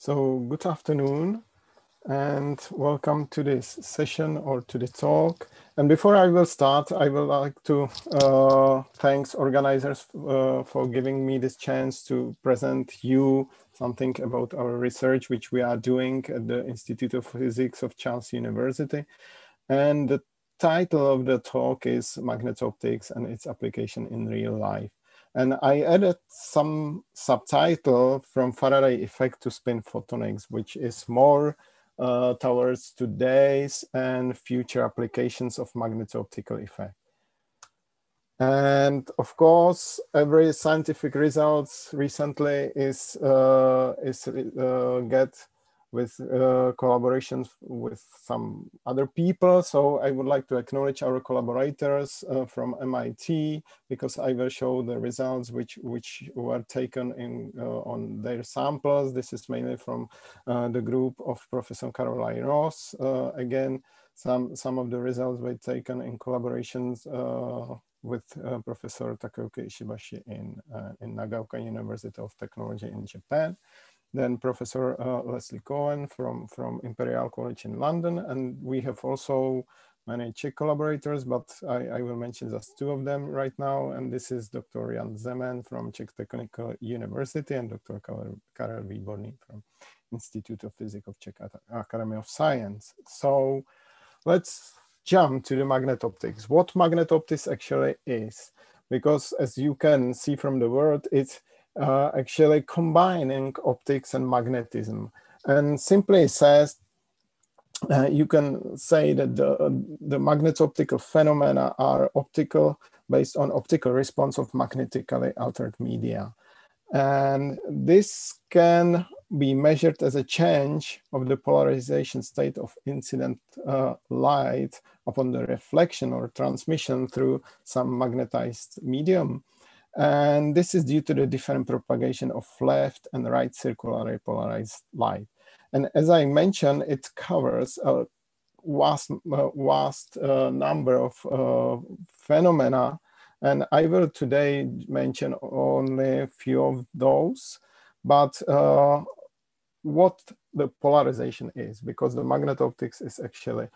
So good afternoon and welcome to this session or to the talk. And before I will start, I would like to thank organizers for giving me this chance to present you something about our research, which we are doing at the Institute of Physics of Charles University. And the title of the talk is Magnetooptics and its application in real life. And I added some subtitle from Faraday effect to spin photonics, which is more towards today's and future applications of magneto-optical effect. And of course, every scientific results recently is get with collaborations with some other people. So I would like to acknowledge our collaborators from MIT, because I will show the results which were taken in on their samples. This is mainly from the group of Professor Caroline Ross. Again, some of the results were taken in collaborations with Professor Takeuki Ishibashi in Nagaoka University of Technology in Japan. Then Professor Leslie Cohen from Imperial College in London. And we have also many Czech collaborators, but I will mention just two of them right now. And this is Dr. Jan Zeman from Czech Technical University and Dr. Karel Výborný from Institute of Physics of Czech Academy of Science. So let's jump to the magnetoptics. What magnetoptics actually is, because as you can see from the word, it's actually combining optics and magnetism. And simply says, you can say that the magnetoptical phenomena are optical, based on optical response of magnetically altered media. And this can be measured as a change of the polarization state of incident light upon the reflection or transmission through some magnetized medium. And this is due to the different propagation of left and right circularly polarized light. And as I mentioned, it covers a vast number of phenomena. And I will today mention only a few of those. But what the polarization is, because the magnetoptics is actually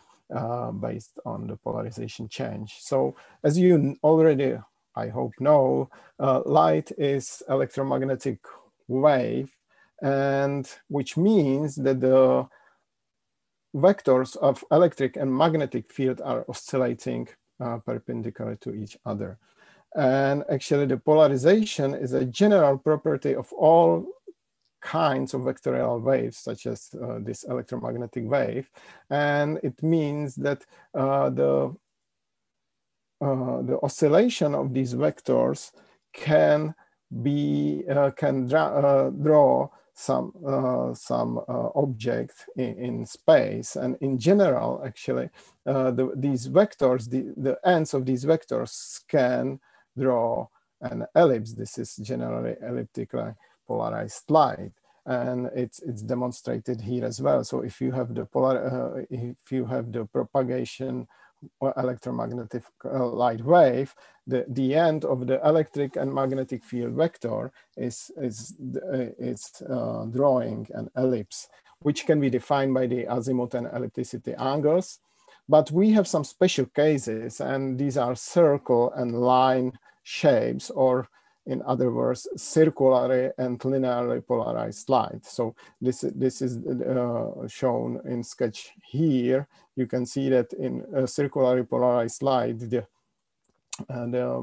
based on the polarization change. So as you already, I hope, know, light is electromagnetic wave, and which means that the vectors of electric and magnetic field are oscillating perpendicular to each other. And actually the polarization is a general property of all kinds of vectorial waves, such as this electromagnetic wave. And it means that the oscillation of these vectors can draw some object in space, and in general, actually, these vectors, the ends of these vectors can draw an ellipse. This is generally elliptically polarized light, and it's demonstrated here as well. So if you have the propagation or electromagnetic light wave, the end of the electric and magnetic field vector is drawing an ellipse, which can be defined by the azimuth and ellipticity angles. But we have some special cases, and these are circle and line shapes, or in other words, circularly and linearly polarized light. So this is shown in sketch here. You can see that in a circularly polarized light, the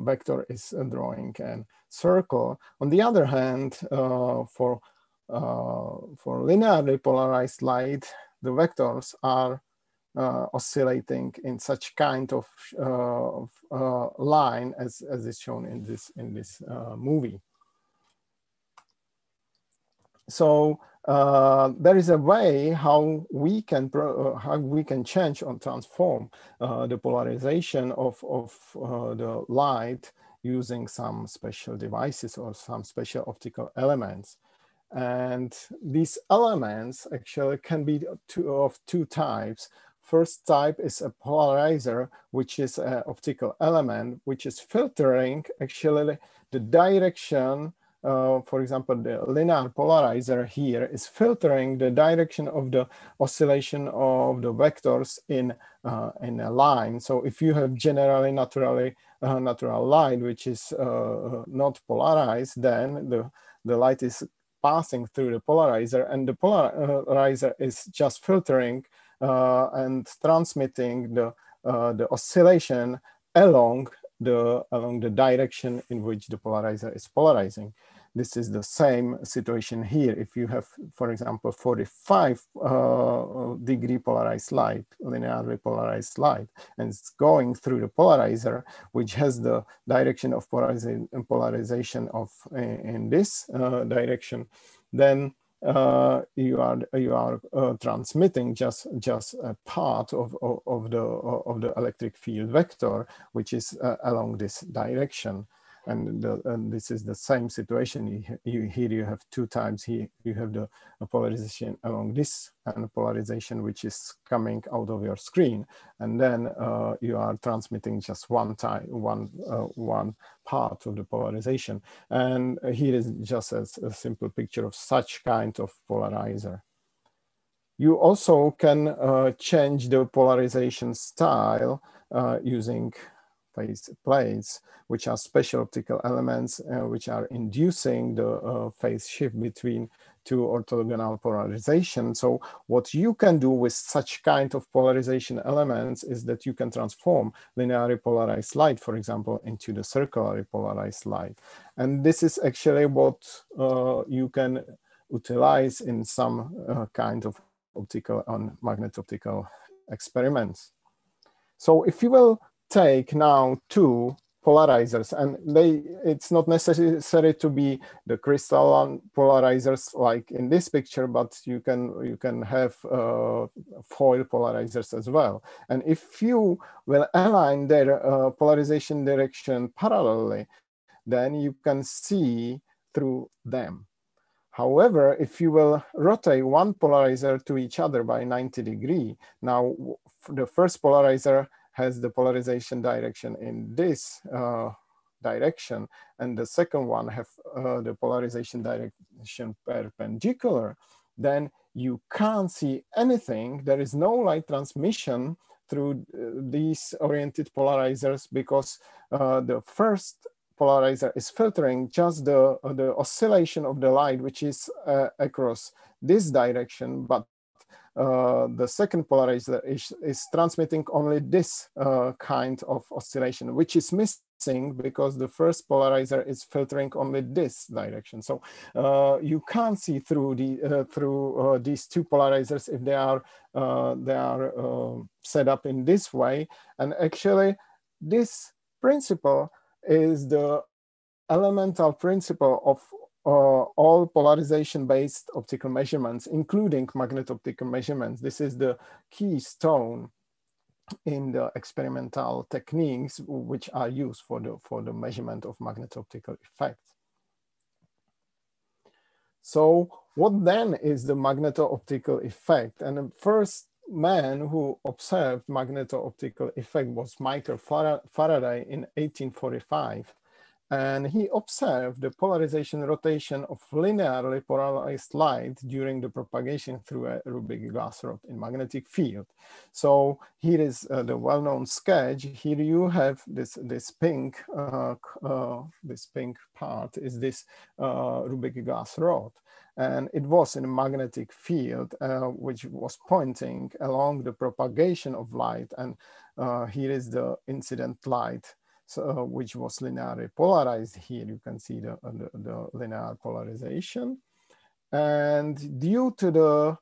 vector is drawing a circle. On the other hand, for linearly polarized light, the vectors are oscillating in such kind of line as is shown in this movie. So there is a way how we can change or transform the polarization of the light using some special devices or some special optical elements. And these elements actually can be of two types. First type is a polarizer, which is an optical element, which is filtering actually the direction for example, the linear polarizer here is filtering the direction of the oscillation of the vectors in a line. So if you have generally natural light, which is not polarized, then the light is passing through the polarizer, and the polarizer is just filtering and transmitting the oscillation along the direction in which the polarizer is polarizing. This is the same situation here. If you have, for example, 45-degree polarized light, linearly polarized light, and it's going through the polarizer, which has the direction of polarization of in this direction, then you are transmitting just a part of the electric field vector, which is along this direction. And this is the same situation. Here you have two types. Here you have the polarization along this, and polarization which is coming out of your screen, and then you are transmitting just one part of the polarization. And here is just a simple picture of such kind of polarizer. You also can change the polarization style using phase plates, which are special optical elements which are inducing the phase shift between two orthogonal polarization. So what you can do with such kind of polarization elements is that you can transform linearly polarized light, for example, into the circularly polarized light. And this is actually what you can utilize in some kind of optical and magneto-optical experiments. So if you will take now two polarizers, and it's not necessary to be the crystalline polarizers like in this picture, but you can have foil polarizers as well. And if you will align their polarization direction parallelly, then you can see through them. However, if you will rotate one polarizer to each other by 90 degrees, now the first polarizer has the polarization direction in this direction, and the second one have the polarization direction perpendicular, then you can't see anything. There is no light transmission through these oriented polarizers, because the first polarizer is filtering just the oscillation of the light, which is across this direction, but the second polarizer is transmitting only this kind of oscillation, which is missing because the first polarizer is filtering only this direction. So you can't see through these two polarizers if they are set up in this way. And actually, this principle is the elemental principle of all polarization-based optical measurements, including magneto-optical measurements. This is the keystone in the experimental techniques which are used for the measurement of magneto-optical effects. So what then is the magneto-optical effect? And the first man who observed magneto-optical effect was Michael Faraday in 1845. And he observed the polarization rotation of linearly polarized light during the propagation through a Rubik glass rod in magnetic field. So here is the well-known sketch. Here you have this pink part is this Rubik glass rod. And it was in a magnetic field, which was pointing along the propagation of light. And here is the incident light, so, which was linearly polarized. Here you can see the linear polarization. And due to the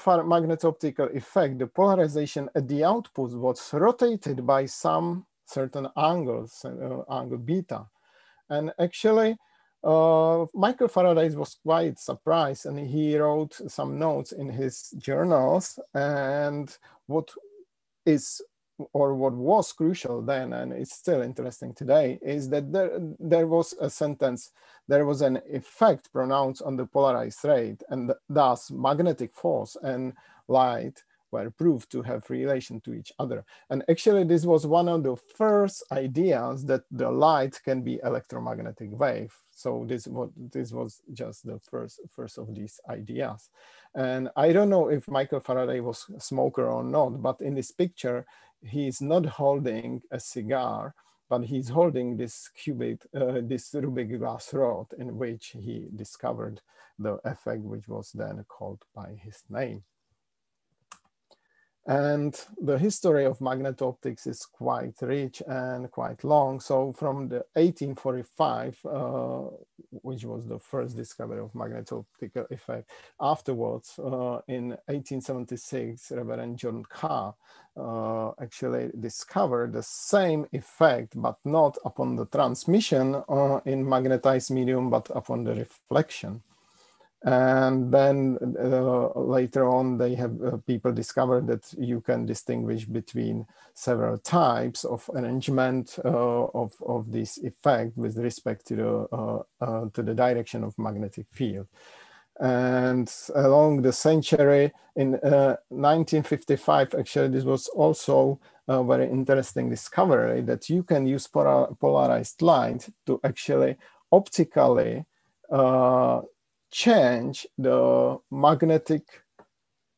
magneto-optical effect, the polarization at the output was rotated by some certain angles, angle beta. And actually, Michael Faraday was quite surprised, and he wrote some notes in his journals. And what was crucial then, and it's still interesting today, is that there was a sentence, there was an effect pronounced on the polarized rate, and thus magnetic force and light were proved to have relation to each other. And actually, this was one of the first ideas that the light can be electromagnetic wave. So this was just the first of these ideas. And I don't know if Michael Faraday was a smoker or not, but in this picture, he's not holding a cigar, but he's holding this this Rubik glass rod in which he discovered the effect, which was then called by his name. And the history of magneto-optics is quite rich and quite long. So from the 1845, which was the first discovery of magneto-optical effect, afterwards, in 1876, Reverend John Carr actually discovered the same effect, but not upon the transmission in magnetized medium, but upon the reflection. And then later on, they have people discovered that you can distinguish between several types of arrangement of this effect with respect to the direction of magnetic field. And along the century, in 1955, actually, this was also a very interesting discovery that you can use polarized light to actually optically change the magnetic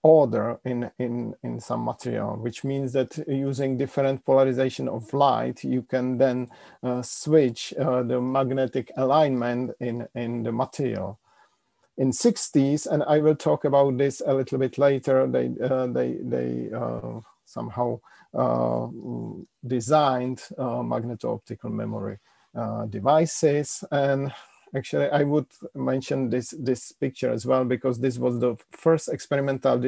order in some material, which means that using different polarization of light, you can then switch the magnetic alignment in the material. In 60s, and I will talk about this a little bit later, they somehow designed magneto-optical memory devices. And actually, I would mention this picture as well, because this was the first experimental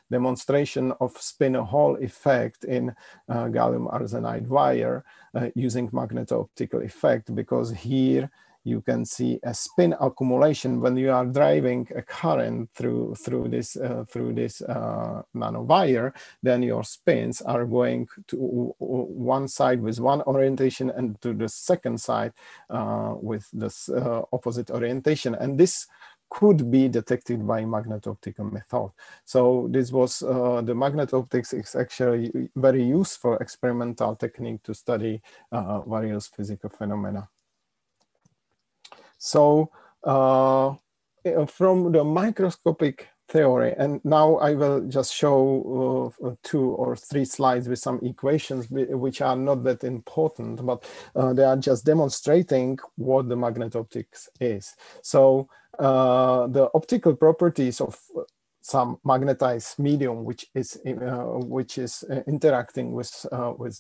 demonstration of spin-hole effect in gallium arsenide wire using magneto-optical effect, because here you can see a spin accumulation when you are driving a current through this nanowire. Then your spins are going to one side with one orientation and to the second side with this opposite orientation, and this could be detected by magneto-optical method. So this was the magneto-optics is actually very useful experimental technique to study various physical phenomena. So from the microscopic theory, and now I will just show 2 or 3 slides with some equations which are not that important, but they are just demonstrating what the magneto-optics is. So the optical properties of some magnetized medium which is interacting with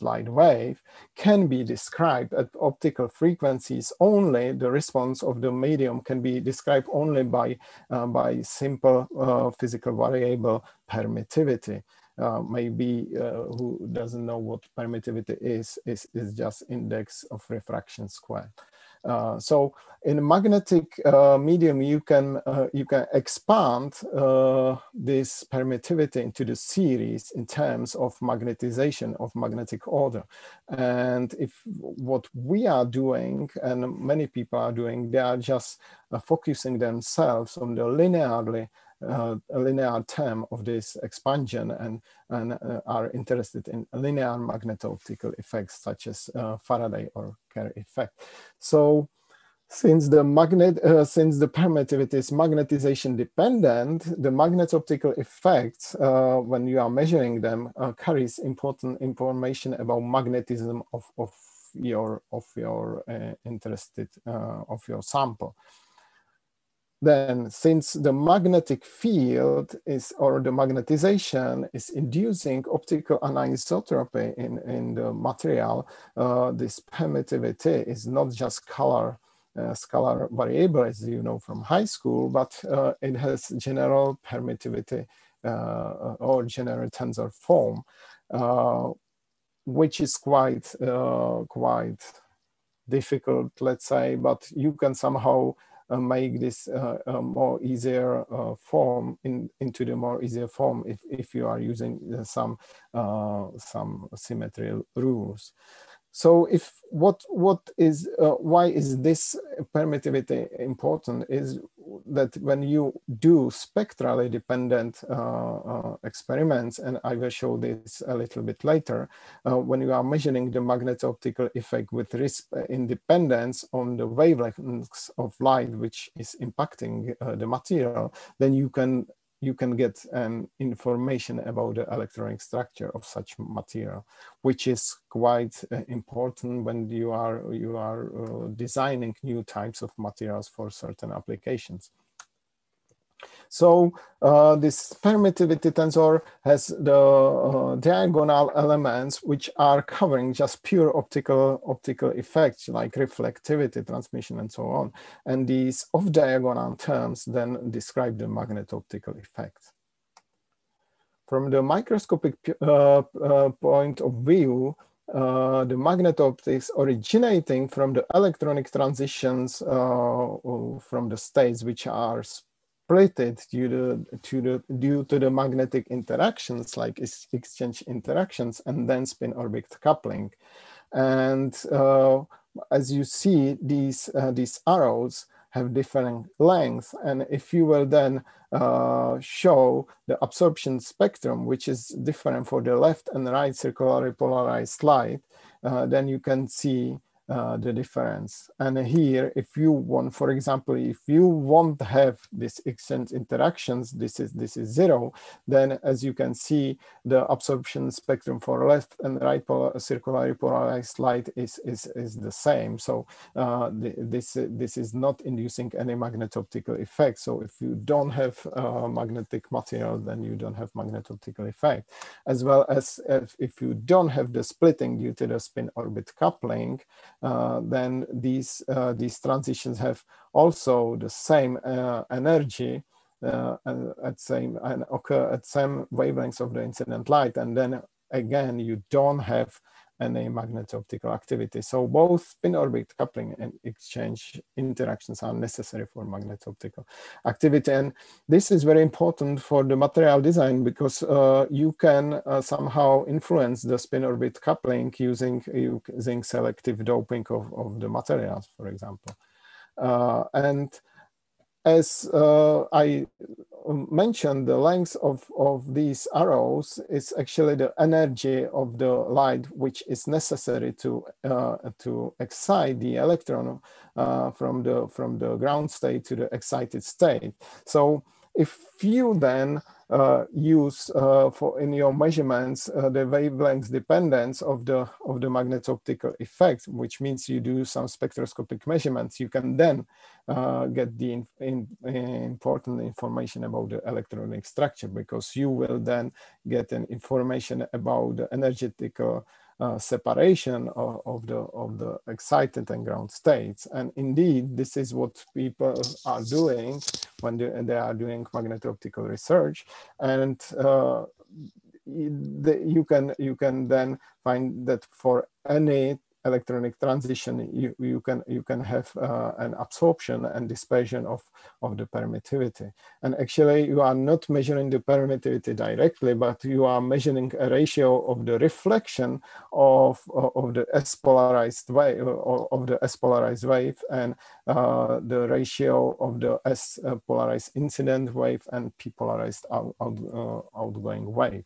light wave can be described at optical frequencies only. The response of the medium can be described only by simple physical variable permittivity. Maybe who doesn't know what permittivity is just index of refraction squared. So in magnetic medium, you can expand this permittivity into the series in terms of magnetization of magnetic order. And if what we are doing, and many people are doing, they are just focusing themselves on the linear term of this expansion and are interested in linear magneto-optical effects such as Faraday or Kerr effect. So since the permittivity is magnetization dependent, the magneto-optical effects, when you are measuring them, carries important information about magnetism of your sample. Then, since the magnetic field or the magnetization is inducing optical anisotropy in the material, this permittivity is not just scalar variable, as you know from high school, but it has general permittivity or general tensor form, which is quite difficult, let's say, but you can somehow make this more easier form into the more easier form if you are using some symmetry rules. So why is this permittivity important is that when you do spectrally dependent experiments, and I will show this a little bit later, when you are measuring the magneto-optical effect with independence on the wavelengths of light which is impacting the material, then you can get information about the electronic structure of such material, which is quite important when you are designing new types of materials for certain applications. So this permittivity tensor has the diagonal elements which are covering just pure optical effects like reflectivity, transmission, and so on. And these off-diagonal terms then describe the magneto-optical effect. From the microscopic point of view, the magneto-optics originating from the electronic transitions from the states which are splitted due to the magnetic interactions like exchange interactions and then spin-orbit coupling. And as you see, these arrows have different lengths, and if you will then show the absorption spectrum, which is different for the left and right circularly polarized light, then you can see the difference. And here, if you want, for example, if you want to have this exchange interactions, this is 0, then as you can see, the absorption spectrum for left and right circularly polarized light is the same. So this is not inducing any magneto-optical effect. So if you don't have magnetic material, then you don't have magneto-optical effect. As well as if you don't have the splitting due to the spin-orbit coupling, then these transitions have also the same energy and occur at same wavelengths of the incident light, and then again you don't have any magneto-optical activity. So both spin-orbit coupling and exchange interactions are necessary for magneto-optical activity. And this is very important for the material design because you can somehow influence the spin-orbit coupling using selective doping of the materials, for example. And as I mentioned, the length of these arrows is actually the energy of the light which is necessary to excite the electron from the ground state to the excited state. So if you then use in your measurements the wavelength dependence of the magneto-optical effect, which means you do some spectroscopic measurements, you can then get the important information about the electronic structure, because you will then get an information about the energetical separation of the excited and ground states. And indeed, this is what people are doing when they are doing magneto-optical research. And you can then find that for any electronic transition, you can have an absorption and dispersion of the permittivity. And actually, you are not measuring the permittivity directly, but you are measuring a ratio of the reflection of the S-polarized wave, and the ratio of the S-polarized incident wave and P-polarized outgoing wave.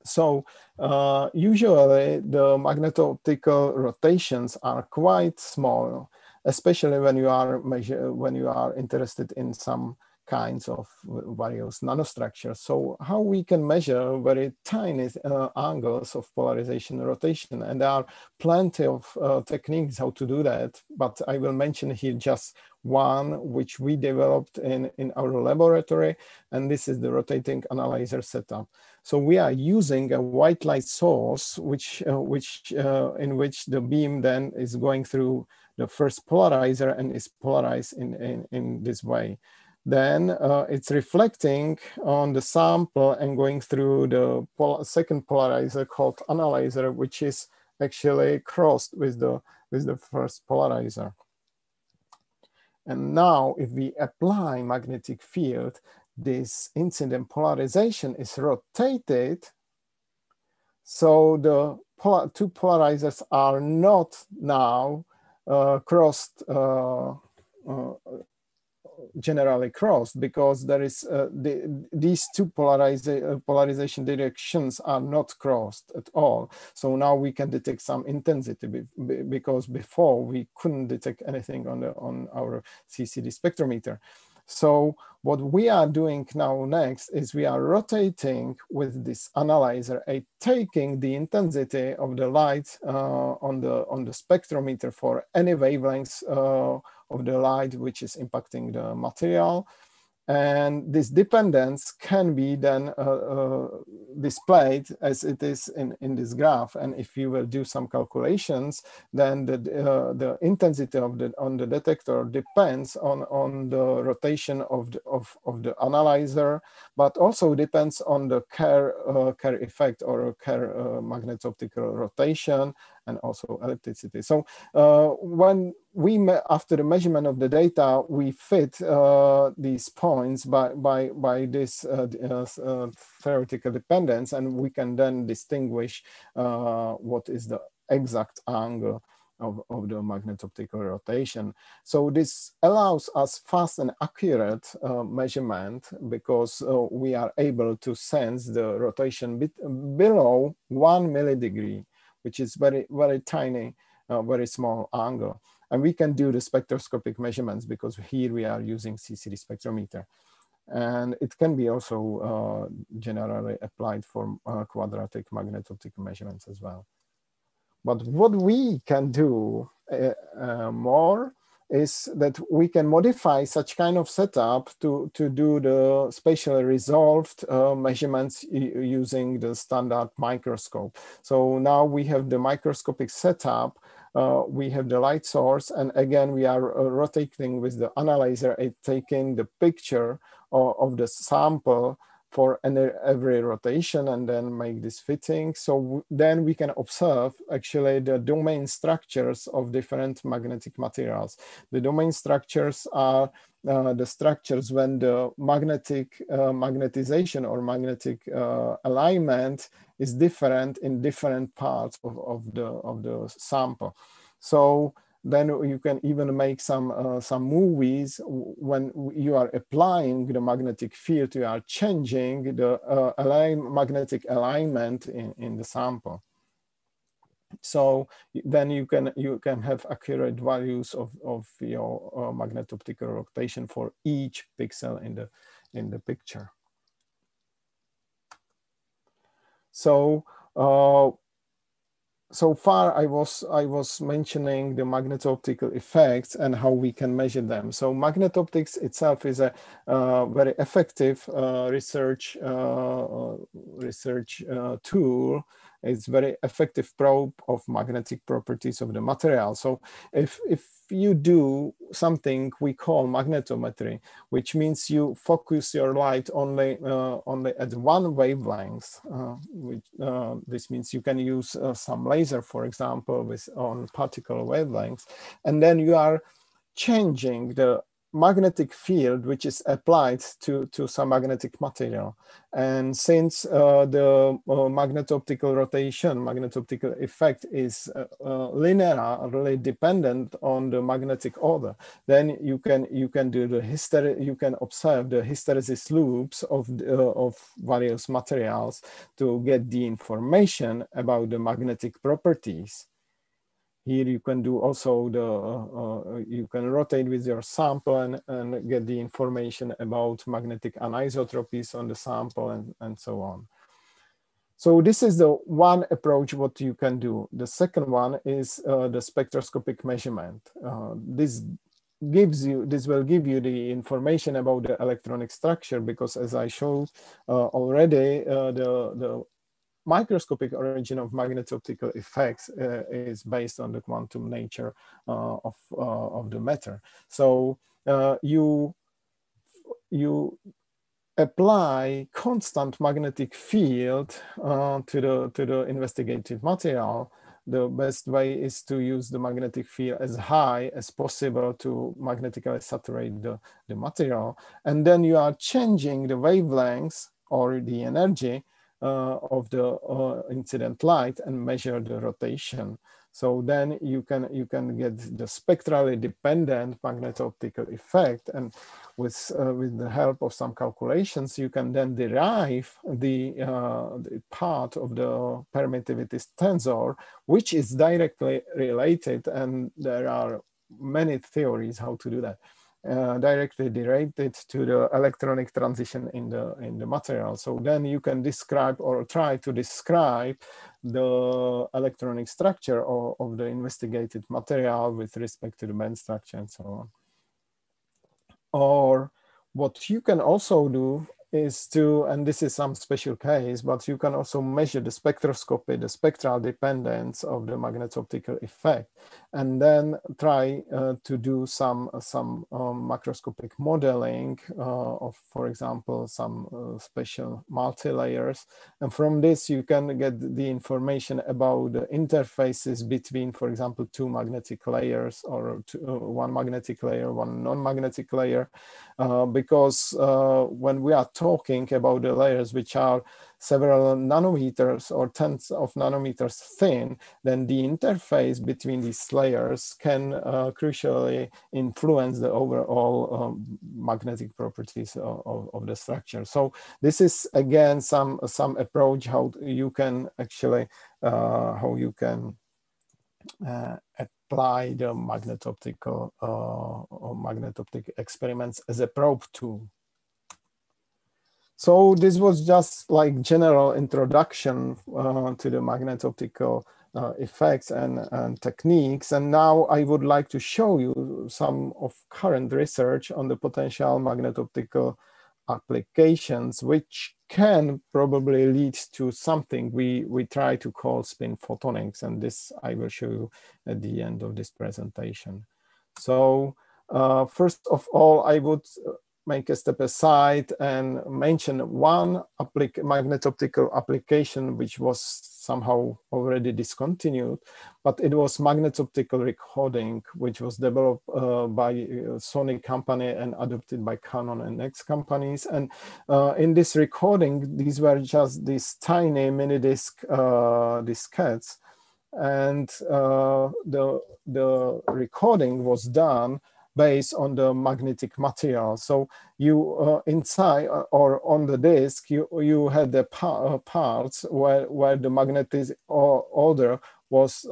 So usually the magneto-optical rotations are quite small, especially when you are interested in some kinds of various nanostructures. So how we can measure very tiny angles of polarization and rotation, and there are plenty of techniques how to do that, but I will mention here just one which we developed in our laboratory, and this is the rotating analyzer setup. So we are using a white light source, in which the beam then is going through the first polarizer and is polarized in this way. Then it's reflecting on the sample and going through the second polarizer called analyzer, which is actually crossed with the first polarizer. And now if we apply magnetic field, this incident polarization is rotated, so the two polarizers are not now crossed, generally crossed, because there is these two polarization directions are not crossed at all. So now we can detect some intensity, because before we couldn't detect anything on our CCD spectrometer. So what we are doing now next is we are rotating with this analyzer, taking the intensity of the light on the spectrometer for any wavelengths of the light which is impacting the material. And this dependence can be then displayed as it is in this graph. And if you will do some calculations, then the intensity of on the detector depends on the rotation of the analyzer, but also depends on the Kerr effect or Kerr magneto-optical rotation, and also ellipticity. So when after the measurement of the data, we fit these points by this theoretical dependence, and we can then distinguish what is the exact angle of the magneto-optical rotation. So this allows us fast and accurate measurement, because we are able to sense the rotation below 1 millidegree, which is very, very tiny, very small angle. And we can do the spectroscopic measurements, because here we are using CCD spectrometer. And it can be also generally applied for quadratic magneto-optical measurements as well. But what we can do more is that we can modify such kind of setup to do the spatially resolved measurements using the standard microscope. So now we have the microscopic setup, we have the light source, and again we are rotating with the analyzer, taking the picture of the sample for every rotation, and then make this fitting. So then we can observe actually the domain structures of different magnetic materials. The domain structures are the structures when the magnetization or magnetic alignment is different in different parts of the sample. So then you can even make some movies when you are applying the magnetic field, you are changing the magnetic alignment in the sample. So then you can have accurate values of your magneto-optical rotation for each pixel in the picture. So so far, I was mentioning the magneto-optical effects and how we can measure them. So magnetoptics itself is a very effective research tool. It's very effective probe of magnetic properties of the material. So if you do something we call magnetometry, which means you focus your light only at one wavelength, this means you can use some laser, for example, on particle wavelengths, and then you are changing the magnetic field which is applied to some magnetic material. And since the magneto-optical rotation, magneto-optical effect is linearly dependent on the magnetic order, then you can do the you can observe the hysteresis loops of various materials to get the information about the magnetic properties. Here you can do also you can rotate with your sample and get the information about magnetic anisotropies on the sample and so on. So this is the one approach what you can do. The second one is the spectroscopic measurement. This will give you the information about the electronic structure, because as I showed already, the microscopic origin of magneto-optical effects is based on the quantum nature of the matter. So you apply constant magnetic field to the investigative material. The best way is to use the magnetic field as high as possible to magnetically saturate the material. And then you are changing the wavelengths or the energy of the incident light and measure the rotation. So then you can get the spectrally dependent magneto-optical effect, and with the help of some calculations, you can then derive the part of the permittivity tensor, which is directly related, and there are many theories how to do that. Directly related to the electronic transition in the material. So then you can describe or try to describe the electronic structure of the investigated material with respect to the band structure and so on. Or what you can also do is to, and this is some special case, but you can also measure the spectroscopy, the spectral dependence of the magneto-optical effect, and then try to do some macroscopic modeling of, for example, some special multi-layers. And from this, you can get the information about the interfaces between, for example, two magnetic layers, or one magnetic layer, one non-magnetic layer, because when we are talking about the layers which are several nanometers or tens of nanometers thin, then the interface between these layers can crucially influence the overall magnetic properties of the structure. So this is again some approach how you can actually apply the magneto-optical or magneto-optic experiments as a probe tool. So this was just like general introduction to the magneto-optical effects and techniques. And now I would like to show you some of current research on the potential magneto-optical applications, which can probably lead to something we try to call spin photonics. And this I will show you at the end of this presentation. So first of all, I would make a step aside and mention one magneto-optical application which was somehow already discontinued, but it was magneto-optical recording, which was developed by Sony company and adopted by Canon and X companies. And in this recording, these were just these tiny mini diskettes, and the recording was done based on the magnetic material. So you inside or on the disk, you had the parts where the magnetic order was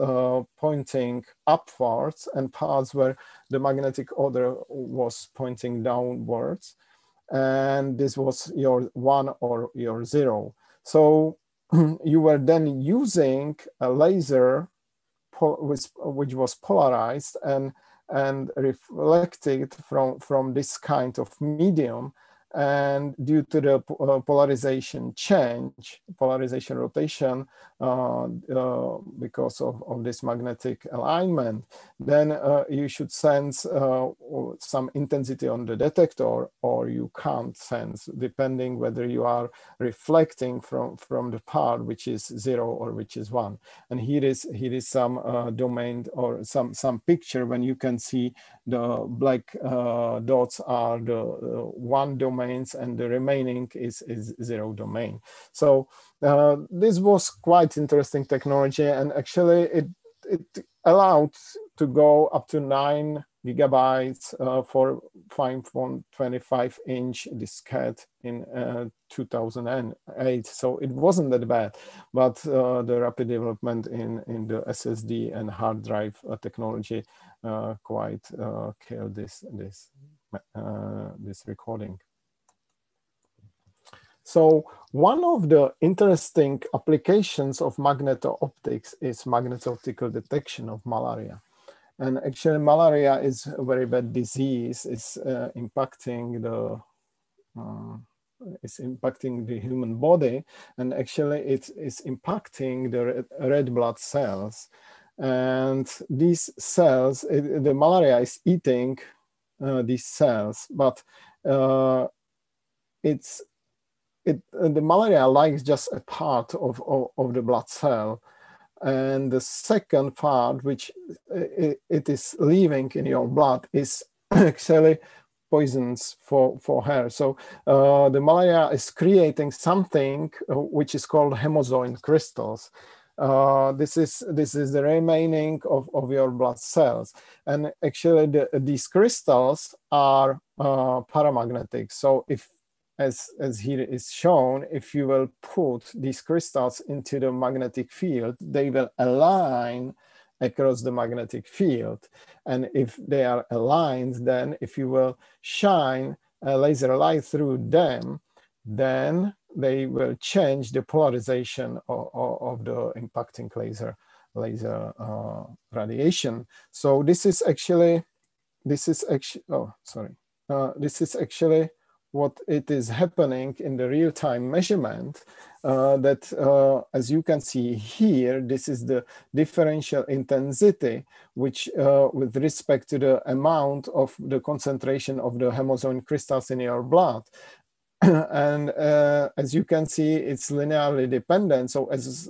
pointing upwards, and parts where the magnetic order was pointing downwards. And this was your 1 or your 0. So you were then using a laser which was polarized and reflected from this kind of medium, and due to the polarization change, polarization rotation, because of this magnetic alignment, then you should sense some intensity on the detector, or you can't sense, depending whether you are reflecting from the part which is 0 or which is 1. And here is some domain or some picture when you can see the black dots are the 1 domains, and the remaining is 0 domain. So this was quite interesting technology, and actually it allowed to go up to 9 gigabytes for 5.25-inch diskette in 2008. So it wasn't that bad, but the rapid development in the SSD and hard drive technology quite killed this recording. So one of the interesting applications of magneto-optics is magneto-optical detection of malaria. And actually malaria is a very bad disease. It's impacting the human body, and actually it is impacting the red blood cells. And these cells, the malaria is eating these cells, but the malaria likes just a part of the blood cell. And the second part, which it is leaving in your blood, is actually poisons for her. So the malaria is creating something which is called Hemozoin Crystals. This is the remaining of your blood cells, and actually these crystals are paramagnetic. So if, as here is shown, if you will put these crystals into the magnetic field, they will align across the magnetic field. And if they are aligned, then if you will shine a laser light through them, then they will change the polarization of the impacting laser radiation. So this is actually what it is happening in the real-time measurement, as you can see here, this is the differential intensity, which with respect to the amount of the concentration of the Hemozoin crystals in your blood. And as you can see, it's linearly dependent. So as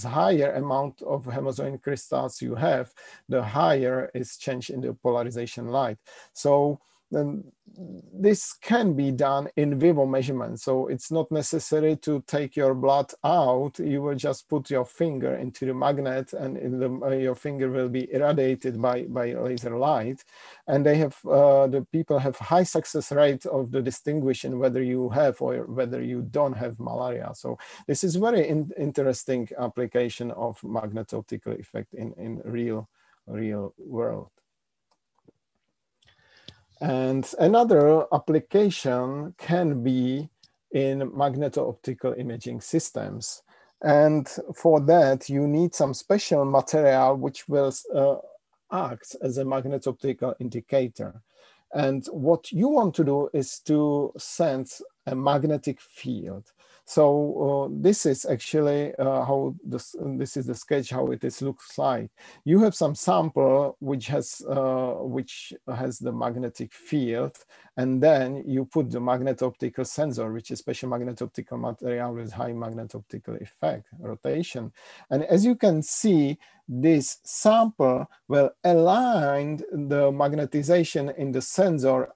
higher amount of Hemozoin crystals you have, the higher is change in the polarization light. So this can be done in vivo measurement. So it's not necessary to take your blood out. You will just put your finger into the magnet, and your finger will be irradiated by laser light. And they have the people have high success rate of the distinguishing whether you have or whether you don't have malaria. So this is very interesting application of magneto-optical effect in real world. And another application can be in magneto-optical imaging systems. And for that, you need some special material which will act as a magneto-optical indicator. And what you want to do is to sense a magnetic field. So this is actually how this is the sketch how it looks like. You have some sample which has the magnetic field, and then you put the magneto-optical sensor, which is special magneto-optical material with high magneto-optical effect, rotation. And as you can see, this sample will align the magnetization in the sensor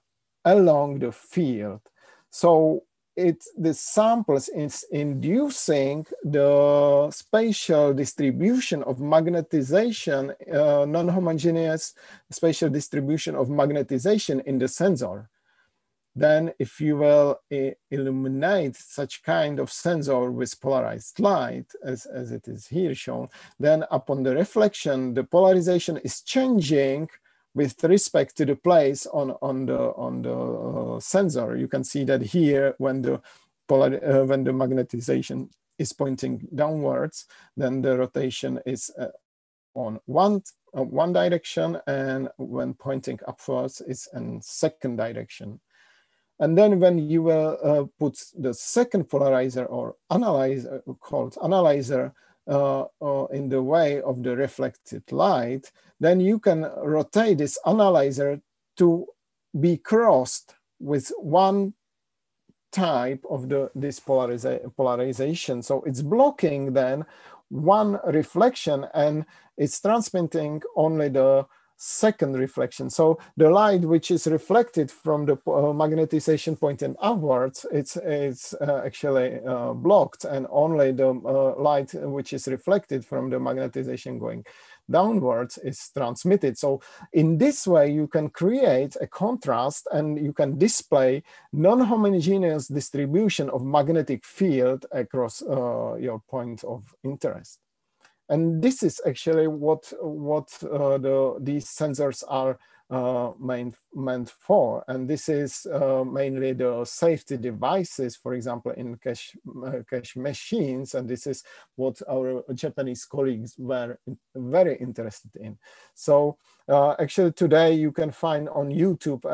along the field. So the samples is inducing the spatial distribution of magnetization, non-homogeneous spatial distribution of magnetization in the sensor. Then if you will illuminate such kind of sensor with polarized light, as it is here shown, then upon the reflection, the polarization is changing with respect to the place on the sensor. You can see that here when the magnetization is pointing downwards, then the rotation is on one direction, and when pointing upwards is in second direction. And then when you will put the second polarizer or analyzer, called analyzer, in the way of the reflected light, then you can rotate this analyzer to be crossed with one type of this polarization. So it's blocking then one reflection, and it's transmitting only the second reflection. So the light which is reflected from the magnetization pointing upwards, it's actually blocked, and only the light which is reflected from the magnetization going downwards is transmitted. So in this way, you can create a contrast, and you can display non-homogeneous distribution of magnetic field across your point of interest. And this is actually what these sensors are meant for. And this is mainly the safety devices, for example, in cash machines. And this is what our Japanese colleagues were very interested in. So actually today you can find on YouTube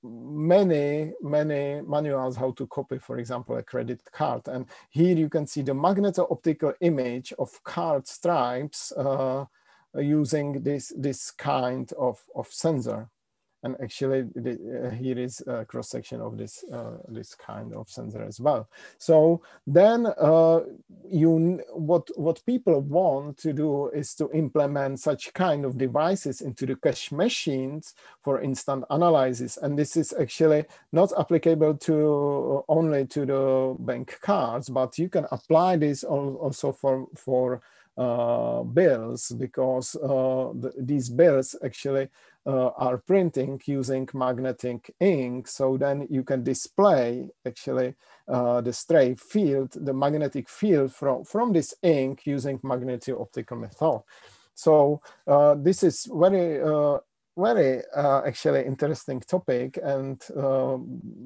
many manuals how to copy, for example, a credit card. And here you can see the magneto-optical image of card stripes using this kind of sensor. And actually, here is a cross section of this this kind of sensor as well. So then, what people want to do is to implement such kind of devices into the cash machines for instant analysis. And this is actually not applicable to only to the bank cards, but you can apply this also for bills, because these bills actually are printing using magnetic ink. So then you can display actually the stray field, the magnetic field from this ink using Magneto-Optical method. So this is very actually interesting topic, and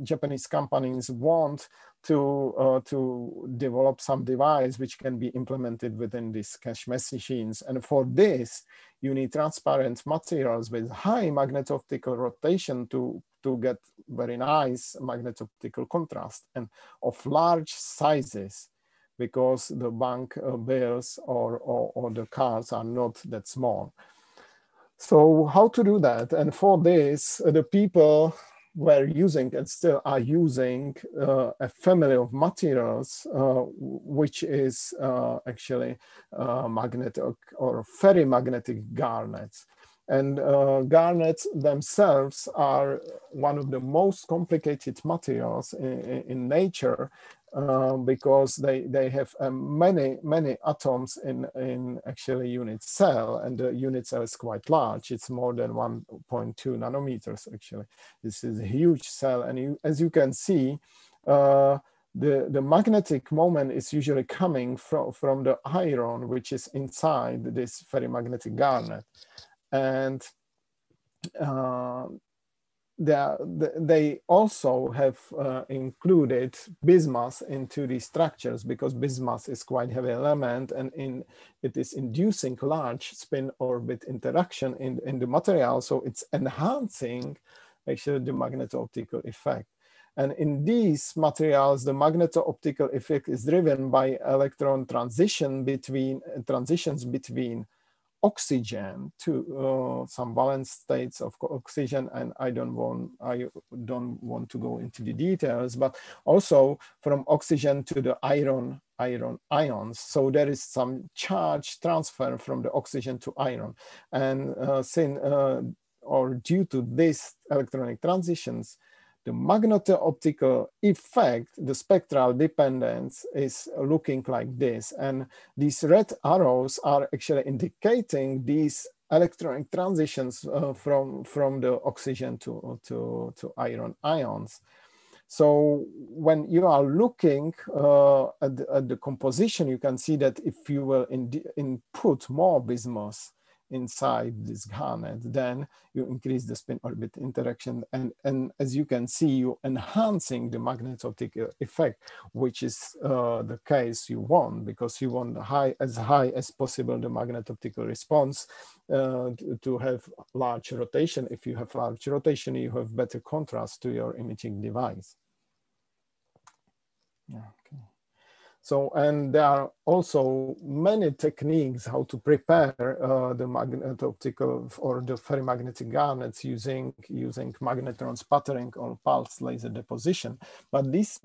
Japanese companies want to develop some device which can be implemented within these cash machines. And for this, you need transparent materials with high magneto-optical rotation to get very nice magneto-optical contrast and of large sizes, because the bank bills or the cards are not that small. So how to do that? And for this, the people were using and still are using a family of materials, which is actually magnetic or ferrimagnetic garnets. And garnets themselves are one of the most complicated materials in nature, because they have many atoms in actually unit cell, and the unit cell is quite large. It's more than 1.2 nanometers actually. This is a huge cell, and as you can see, the magnetic moment is usually coming from the iron, which is inside this ferrimagnetic garnet. And they also have included bismuth into these structures, because bismuth is quite heavy element, and it is inducing large spin orbit interaction in the material, so it's enhancing actually the magneto-optical effect. And in these materials, the magneto-optical effect is driven by electron transitions between oxygen to some valence states of oxygen, and I don't want to go into the details, but also from oxygen to the iron ions. So there is some charge transfer from the oxygen to iron, and due to these electronic transitions, the magneto-optical effect, the spectral dependence, is looking like this. And these red arrows are actually indicating these electronic transitions from the oxygen to iron ions. So when you are looking at the composition, you can see that if you will input more bismuth inside this garnet, then you increase the spin orbit interaction, and as you can see, you enhancing the magneto-optical effect, which is the case you want, because you want as high as possible the magneto-optical response to have large rotation. If you have large rotation, you have better contrast to your imaging device. Yeah, okay. So, and there are also many techniques how to prepare the magneto-optical or the ferrimagnetic garnets using magnetron sputtering or pulse laser deposition. But these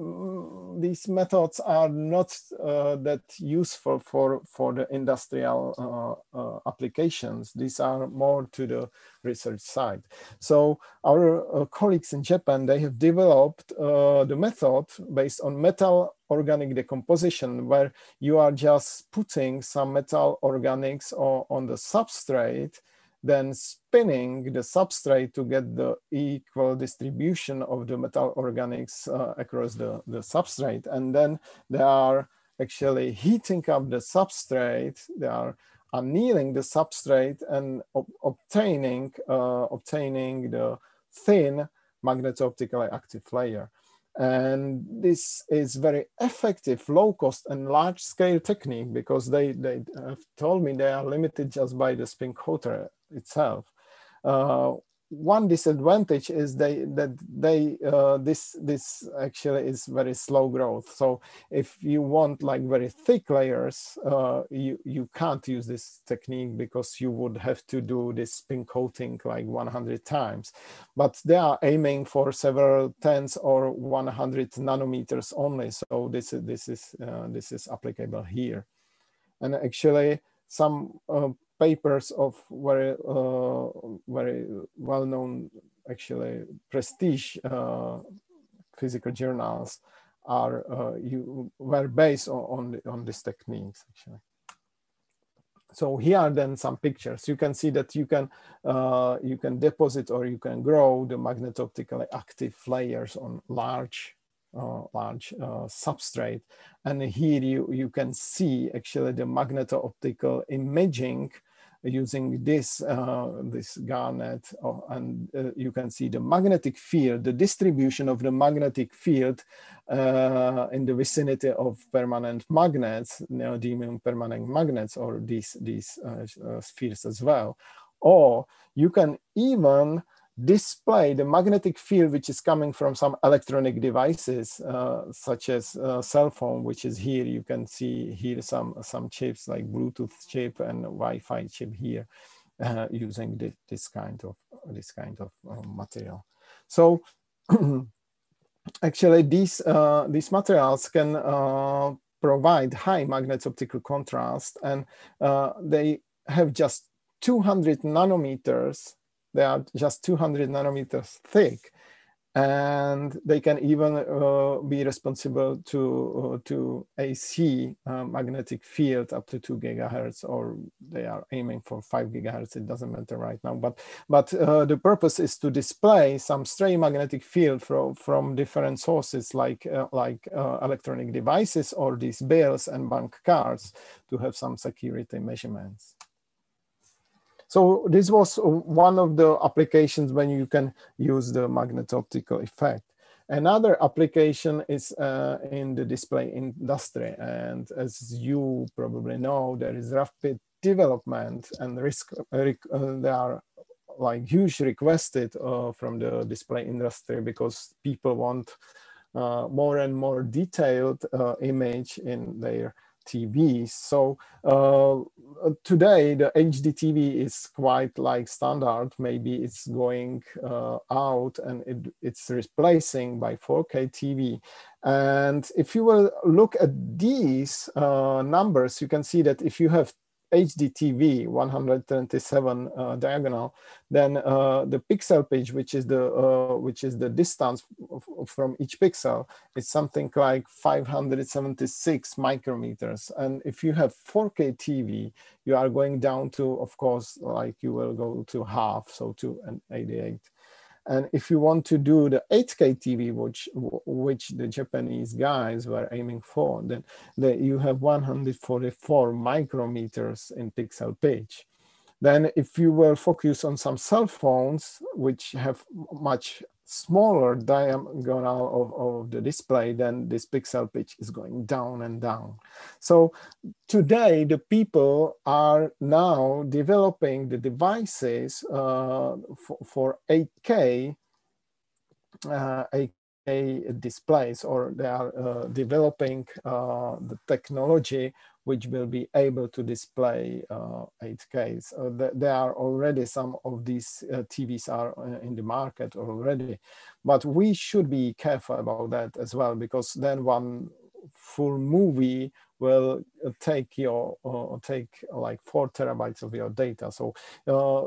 methods are not that useful for the industrial applications. These are more to the research side. So our colleagues in Japan, they have developed the method based on metal organic decomposition, where you are just putting some metal organics on the substrate, then spinning the substrate to get the equal distribution of the metal organics across the substrate. And then they are actually heating up the substrate, they are annealing the substrate and obtaining the thin magneto-optically active layer. And this is very effective, low cost and large scale technique, because they have told me they are limited just by the spin coater itself. one disadvantage is this actually is very slow growth. So if you want like very thick layers, you can't use this technique because you would have to do this spin coating like 100 times. But they are aiming for several tens or 100 nanometers only. So this is applicable here. And actually some papers of very well-known, actually prestige physical journals were based on these techniques actually. So here are then some pictures. You can see that you can deposit or you can grow the magneto-optically active layers on large substrate, and here you can see actually the magneto-optical imaging using this garnet, and you can see the magnetic field, the distribution of the magnetic field in the vicinity of permanent magnets, neodymium permanent magnets, or these spheres as well. Or you can even display the magnetic field which is coming from some electronic devices, such as cell phone, which is here. You can see here some chips like Bluetooth chip and Wi-Fi chip here, using this kind of material. So actually these materials can provide high magneto-optical contrast, and they have just 200 nanometers. They are just 200 nanometers thick, and they can even be responsible to AC magnetic field up to 2 gigahertz, or they are aiming for 5 gigahertz. It doesn't matter right now, but the purpose is to display some stray magnetic field from different sources, like electronic devices or these bills and bank cards, to have some security measurements. So this was one of the applications when you can use the magneto-optical effect. Another application is in the display industry. And as you probably know, there is rapid development and there are like huge requested from the display industry, because people want more and more detailed image in their TVs. So today the HD TV is quite like standard. Maybe it's going out, and it's replacing by 4K TV. And if you will look at these numbers, you can see that if you have HD TV 127 diagonal, then the pixel pitch, which is the distance from each pixel, is something like 576 micrometers. And if you have 4K TV, you are going down to, of course, like you will go to half, so to an 88. And if you want to do the 8K TV, which the Japanese guys were aiming for, then you have 144 micrometers in pixel pitch. Then if you will focus on some cell phones, which have much smaller diagonal of the display, then this pixel pitch is going down and down. So today, the people are now developing the devices for 8K displays, or they are developing the technology which will be able to display 8K. There are already some of these TVs are in the market already, but we should be careful about that as well, because then one full movie will take like 4 terabytes of your data. So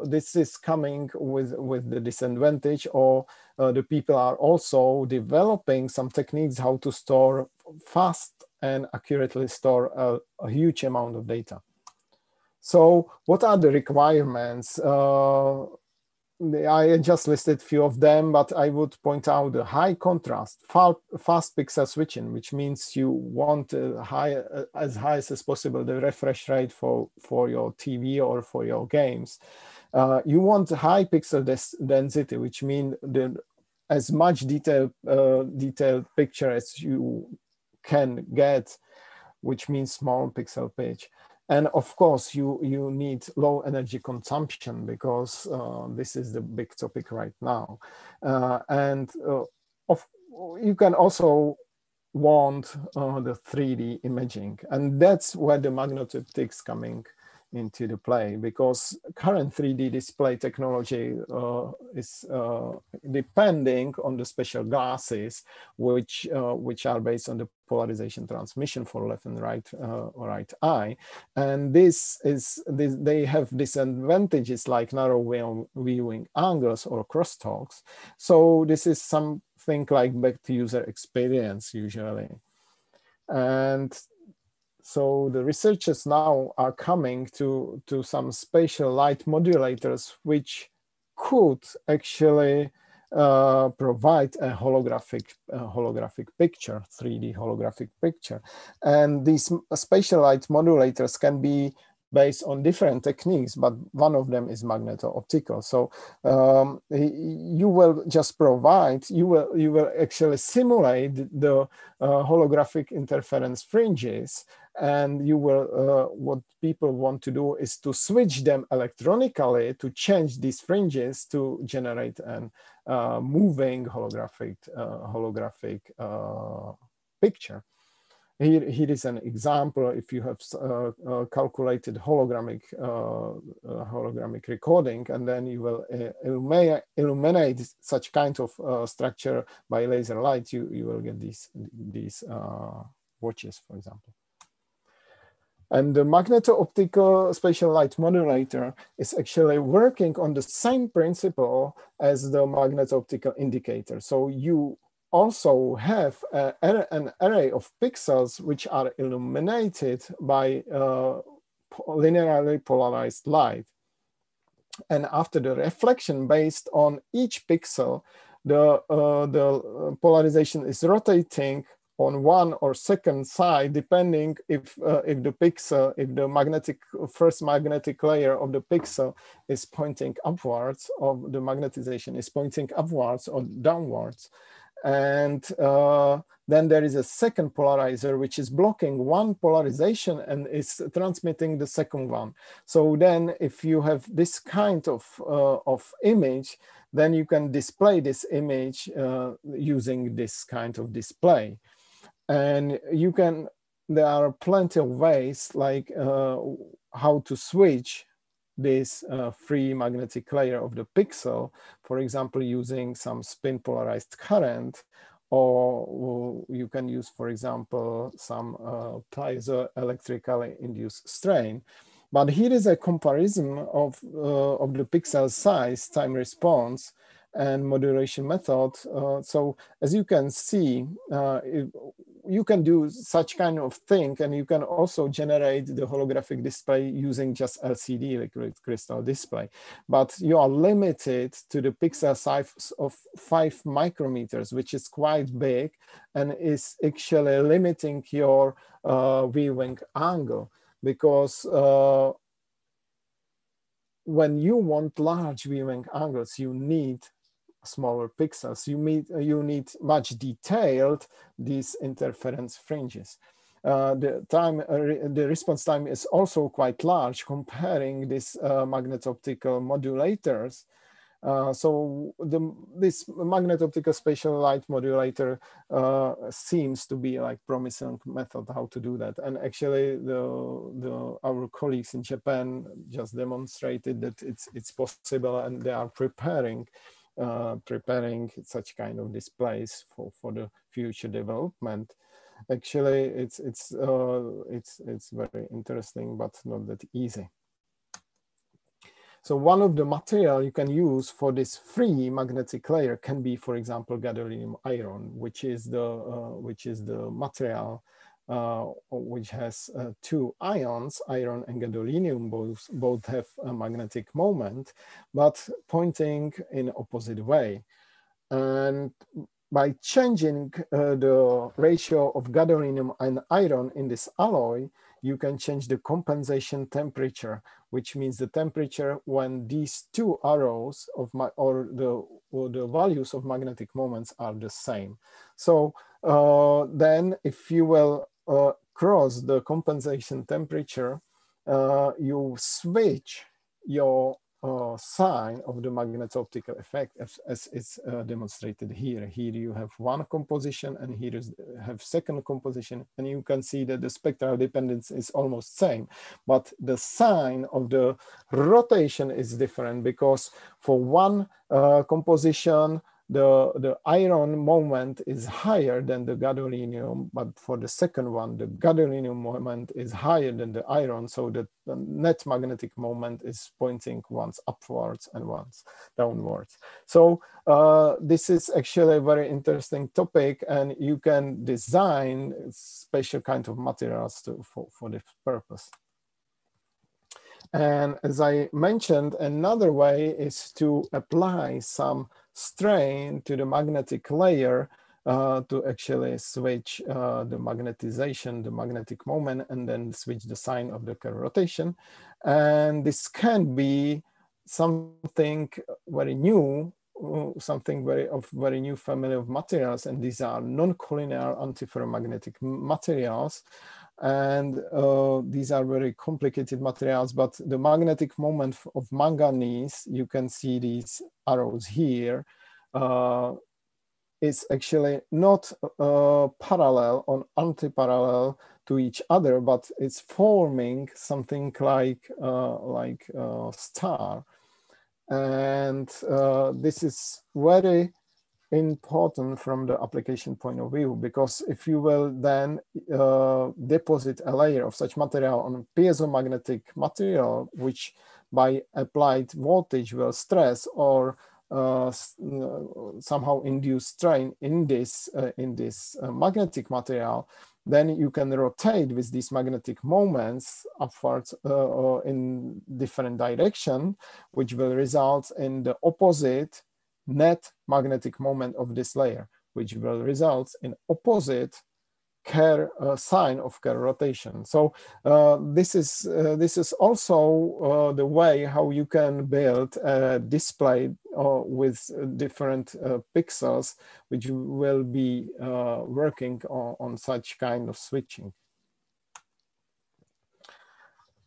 this is coming with the disadvantage, or the people are also developing some techniques how to store fast and accurately store a huge amount of data. So what are the requirements? I just listed a few of them, but I would point out the high contrast, fast pixel switching, which means you want as high as possible the refresh rate for your TV or for your games. You want high pixel density, which means as much detailed picture as you can get, which means small pixel pitch. And of course, you need low energy consumption, because this is the big topic right now. You can also want the 3D imaging, and that's where the magnetoptics coming into the play, because current 3D display technology is depending on the special glasses, which are based on the polarization transmission for left and right eye, and they have disadvantages like narrow viewing angles or crosstalks. So this is something like back to user experience usually. And so the researchers now are coming to some spatial light modulators, which could actually provide a holographic picture, 3D holographic picture. And these spatial light modulators can be based on different techniques, but one of them is magneto-optical. So you will just provide, you will actually simulate the holographic interference fringes, and you will, what people want to do is to switch them electronically to change these fringes to generate an moving holographic picture. Here is an example. If you have calculated hologramic recording, and then you will illuminate such kind of structure by laser light, you will get these watches, for example. And the magneto-optical spatial light modulator is actually working on the same principle as the magneto-optical indicator. So you also have an array of pixels which are illuminated by linearly polarized light. And after the reflection based on each pixel, the polarization is rotating on one or second side, depending if the first magnetic layer of the pixel is pointing upwards, or the magnetization is pointing upwards or downwards. And then there is a second polarizer which is blocking one polarization and is transmitting the second one. So then if you have this kind of image, then you can display this image using this kind of display. And there are plenty of ways, like how to switch this free magnetic layer of the pixel, for example, using some spin polarized current, or you can use, for example, some piezoelectrically induced strain. But here is a comparison of the pixel size, time response, and modulation method. So as you can see, you can do such kind of thing, and you can also generate the holographic display using just LCD, liquid crystal display. But you are limited to the pixel size of 5 micrometers, which is quite big and is actually limiting your viewing angle, because when you want large viewing angles, you need smaller pixels. You need much detailed these interference fringes. The response time is also quite large comparing these magneto-optical modulators. So this magneto-optical spatial light modulator seems to be like promising method how to do that. And actually, our colleagues in Japan just demonstrated that it's possible, and they are preparing such kind of displays for the future development. Actually, it's very interesting, but not that easy. So one of the material you can use for this free magnetic layer can be, for example, gadolinium iron, which is the material which has 2 ions, iron and gadolinium. Both have a magnetic moment, but pointing in opposite way. And by changing the ratio of gadolinium and iron in this alloy, you can change the compensation temperature, which means the temperature when these 2 arrows or the values of magnetic moments are the same. So then if you will cross the compensation temperature, you switch your sign of the magneto-optical effect as it's demonstrated here. Here you have one composition and here you have second composition, and you can see that the spectral dependence is almost same, but the sign of the rotation is different, because for one composition the iron moment is higher than the gadolinium, but for the second one, the gadolinium moment is higher than the iron, so that the net magnetic moment is pointing once upwards and once downwards. So this is actually a very interesting topic, and you can design special kind of materials for this purpose. And as I mentioned, another way is to apply some strain to the magnetic layer to actually switch the magnetization, the magnetic moment, and then switch the sign of the rotation. And this can be something very new, something very new family of materials, and these are non-collinear antiferromagnetic materials. And these are very complicated materials, but the magnetic moment of manganese, you can see these arrows here, is actually not parallel or anti-parallel to each other, but it's forming something like a star. And this is very important from the application point of view, because if you will then deposit a layer of such material on a piezomagnetic material, which by applied voltage will stress or somehow induce strain in this magnetic material, then you can rotate with these magnetic moments upwards in different direction, which will result in the opposite net magnetic moment of this layer, which will result in opposite sign of Kerr rotation. So this is also the way how you can build a display with different pixels, which will be working on such kind of switching.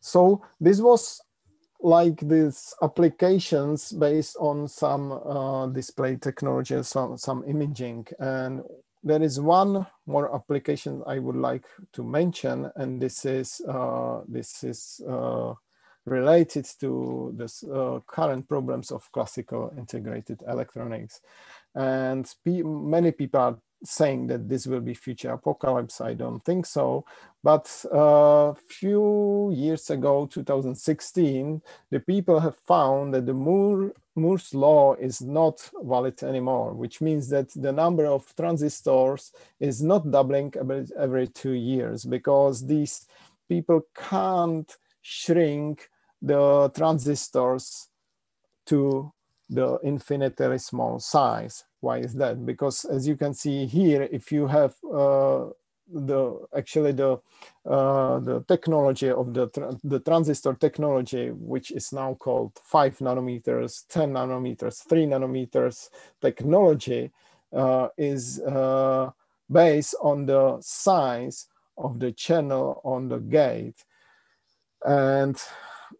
So this was like these applications based on some display technology, some imaging. And there is one more application I would like to mention, and this is related to this current problems of classical integrated electronics. And many people are saying that this will be future apocalypse. I don't think so. But a few years ago, 2016, the people have found that the Moore's law is not valid anymore, which means that the number of transistors is not doubling every 2 years, because these people can't shrink the transistors to the infinitely small size. Why is that? Because as you can see here, if you have the technology of the transistor technology, which is now called 5 nanometers, 10 nanometers, 3 nanometers technology, is based on the size of the channel on the gate. And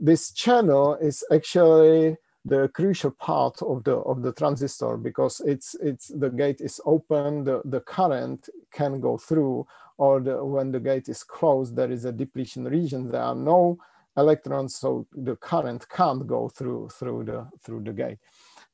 this channel is actually the crucial part of the transistor, because the gate is open, the current can go through, or when the gate is closed, there is a depletion region. There are no electrons, so the current can't go through the gate.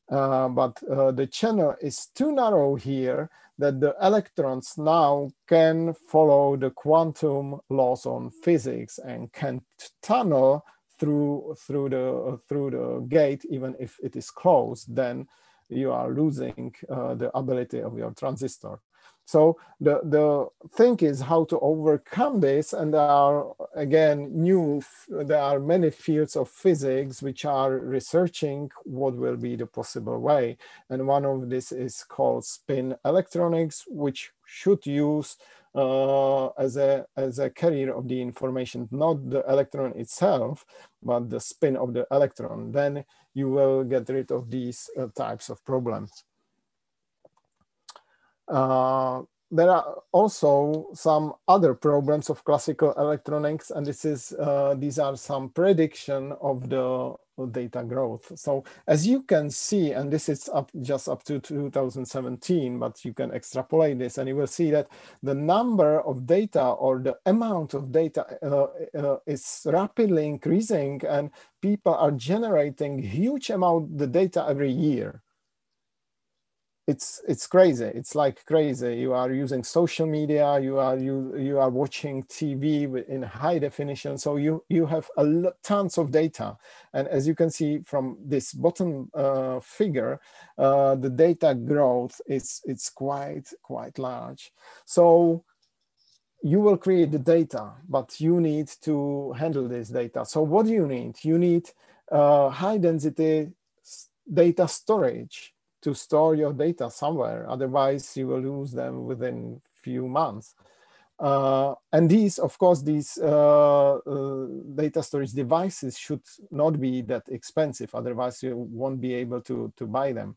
But the channel is too narrow here that the electrons now can follow the quantum laws on physics and can tunnel through the gate. Even if it is closed, then you are losing the ability of your transistor. So the thing is how to overcome this, and there are there are many fields of physics which are researching what will be the possible way, and one of this is called spin electronics, which should use as a carrier of the information, not the electron itself, but the spin of the electron. Then you will get rid of these types of problems. there are also some other problems of classical electronics, and these are some prediction of the data growth. So as you can see, and this is just up to 2017, but you can extrapolate this and you will see that the number of data or the amount of data is rapidly increasing, and people are generating huge amount of the data every year. It's crazy. It's like crazy. You are using social media. You are watching TV in high definition. So you have tons of data. And as you can see from this bottom figure, the data growth it's quite large. So you will create the data, but you need to handle this data. So what do you need? You need high density data storage to store your data somewhere. Otherwise, you will lose them within few months. And these, of course, these data storage devices should not be that expensive. Otherwise, you won't be able to buy them.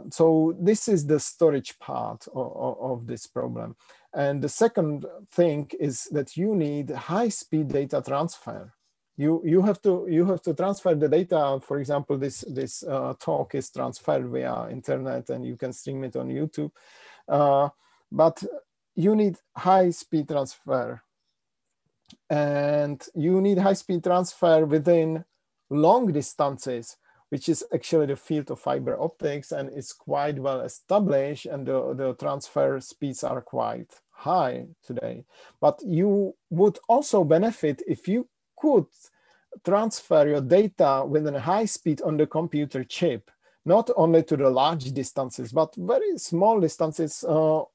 So this is the storage part of this problem. And the second thing is that you need high-speed data transfer. You have to transfer the data. For example, this talk is transferred via internet, and you can stream it on YouTube. But you need high-speed transfer, and you need high-speed transfer within long distances, which is actually the field of fiber optics, and it's quite well established, and the transfer speeds are quite high today. But you would also benefit if you could transfer your data within high speed on the computer chip, not only to the large distances, but very small distances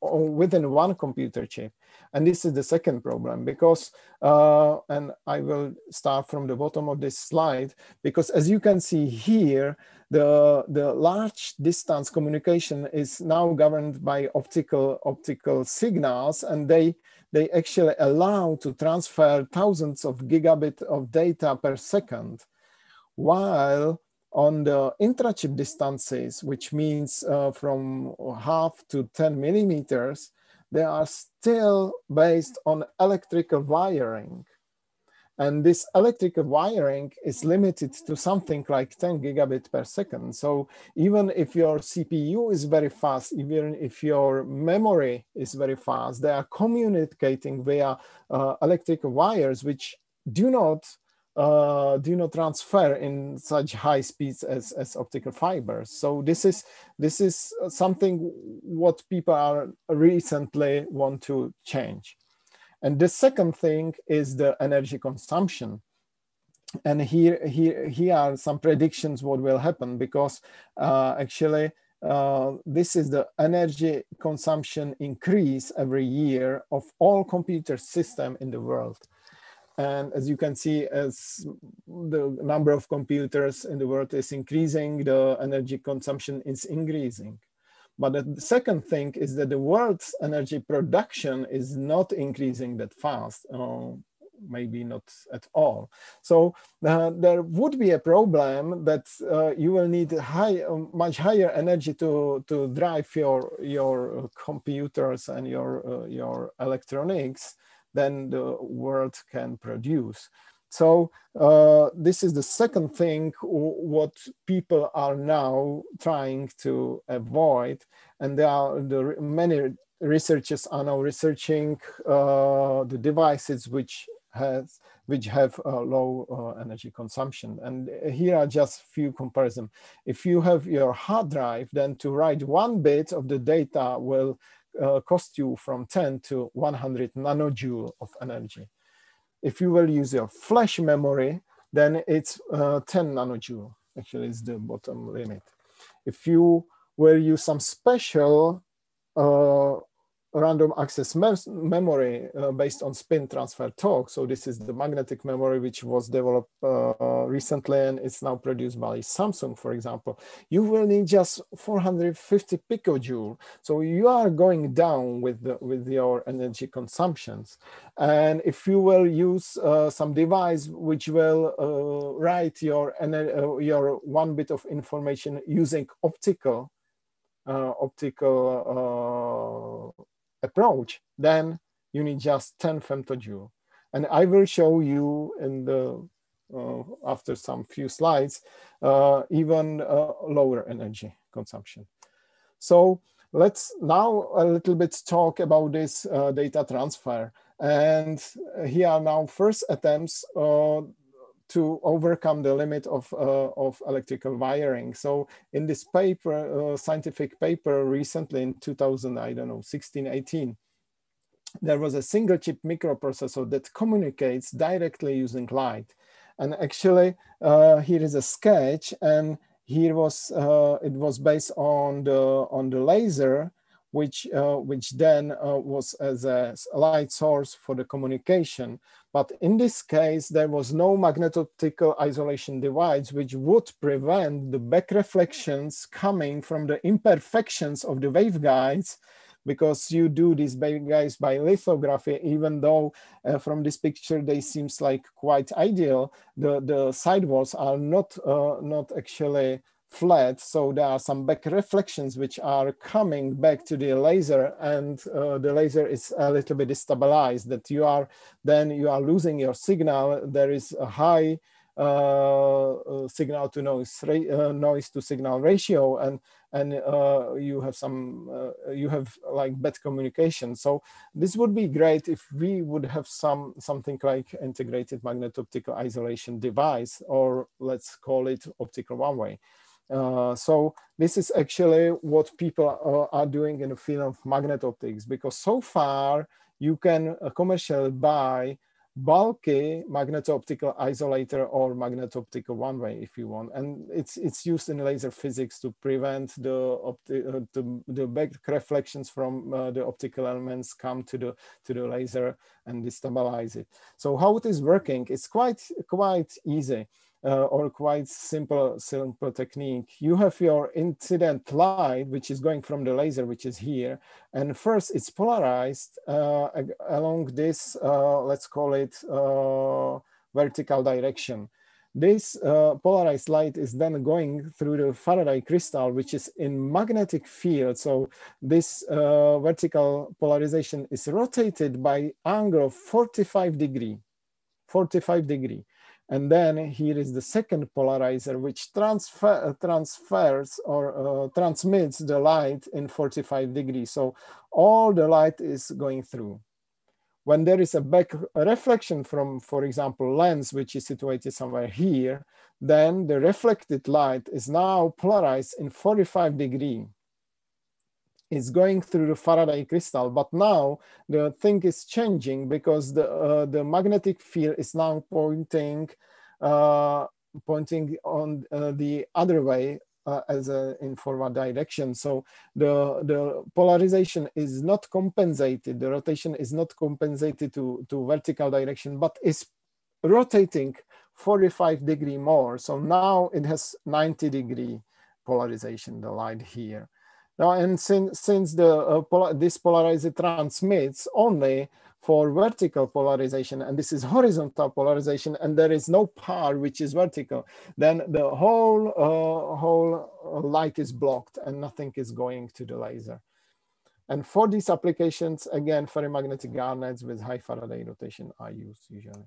within one computer chip. And this is the second problem, because, and I will start from the bottom of this slide, because as you can see here, the large distance communication is now governed by optical signals, and they actually allow to transfer thousands of gigabit of data per second, while on the intra-chip distances, which means from 0.5 to 10 millimeters, they are still based on electrical wiring. And this electrical wiring is limited to something like 10 gigabit per second. So even if your CPU is very fast, even if your memory is very fast, they are communicating via electrical wires, which do not transfer in such high speeds as optical fibers. So this is something what people are recently want to change. And the second thing is the energy consumption. And here are some predictions what will happen, because actually this is the energy consumption increase every year of all computer systems in the world. And as you can see, as the number of computers in the world is increasing, the energy consumption is increasing. But the second thing is that the world's energy production is not increasing that fast, maybe not at all. So there would be a problem that you will need much higher energy to drive your computers and your electronics than the world can produce. So this is the second thing what people are now trying to avoid, and many researchers are now researching the devices which have low energy consumption. And here are just a few comparisons. If you have your hard drive, then to write 1 bit of the data will cost you from 10 to 100 nanojoule of energy. If you will use your flash memory, then it's 10 nanojoule. Actually, it's the bottom limit. If you will use some special random access memory based on spin transfer torque. So this is the magnetic memory which was developed recently, and it's now produced by Samsung, for example. You will need just 450 picojoule. So you are going down with your energy consumptions. And if you will use some device which will write your 1 bit of information using optical approach, then you need just 10 femtojoule. And I will show you in the after some few slides even lower energy consumption. So let's now a little bit talk about this data transfer. And here are now first attempts to overcome the limit of electrical wiring. So in this paper, scientific paper recently in 2000, I don't know, 16, 18, there was a single chip microprocessor that communicates directly using light. And actually, here is a sketch, and here was it was based on the laser, which then was as a light source for the communication. But in this case, there was no magneto-optical isolation device, which would prevent the back reflections coming from the imperfections of the waveguides, because you do these waveguides by lithography, even though from this picture they seems like quite ideal. The sidewalls are not actually flat, so there are some back reflections which are coming back to the laser, and the laser is a little bit destabilized, that you are losing your signal. There is a high signal to noise to signal ratio, and you have like bad communication. So this would be great if we would have something like integrated magneto-optical isolation device, or let's call it optical one-way. So this is actually what people are doing in the field of magnet-optics, because so far you can commercially buy bulky magneto-optical isolator or magneto-optical one-way if you want, and it's used in laser physics to prevent the back reflections from the optical elements come to the laser and destabilize it. So how it is working? It's quite easy. Or quite simple technique. You have your incident light, which is going from the laser, which is here. And first it's polarized along this, let's call it vertical direction. This polarized light is then going through the Faraday crystal, which is in magnetic field. So this vertical polarization is rotated by angle of 45 degree. And then here is the second polarizer, which transfers or transmits the light in 45 degrees. So all the light is going through. When there is a back reflection from, for example, lens, which is situated somewhere here, then the reflected light is now polarized in 45 degrees. It's going through the Faraday crystal, but now the thing is changing, because the magnetic field is now pointing on the other way as in forward direction. So the polarization is not compensated. The rotation is not compensated to vertical direction, but is rotating 45 degree more. So now it has 90 degree polarization, the light here. Now, and since this polarizer transmits only for vertical polarization, and this is horizontal polarization, and there is no part which is vertical, then the whole light is blocked and nothing is going to the laser. And for these applications, again, ferromagnetic garnets with high Faraday rotation are used usually.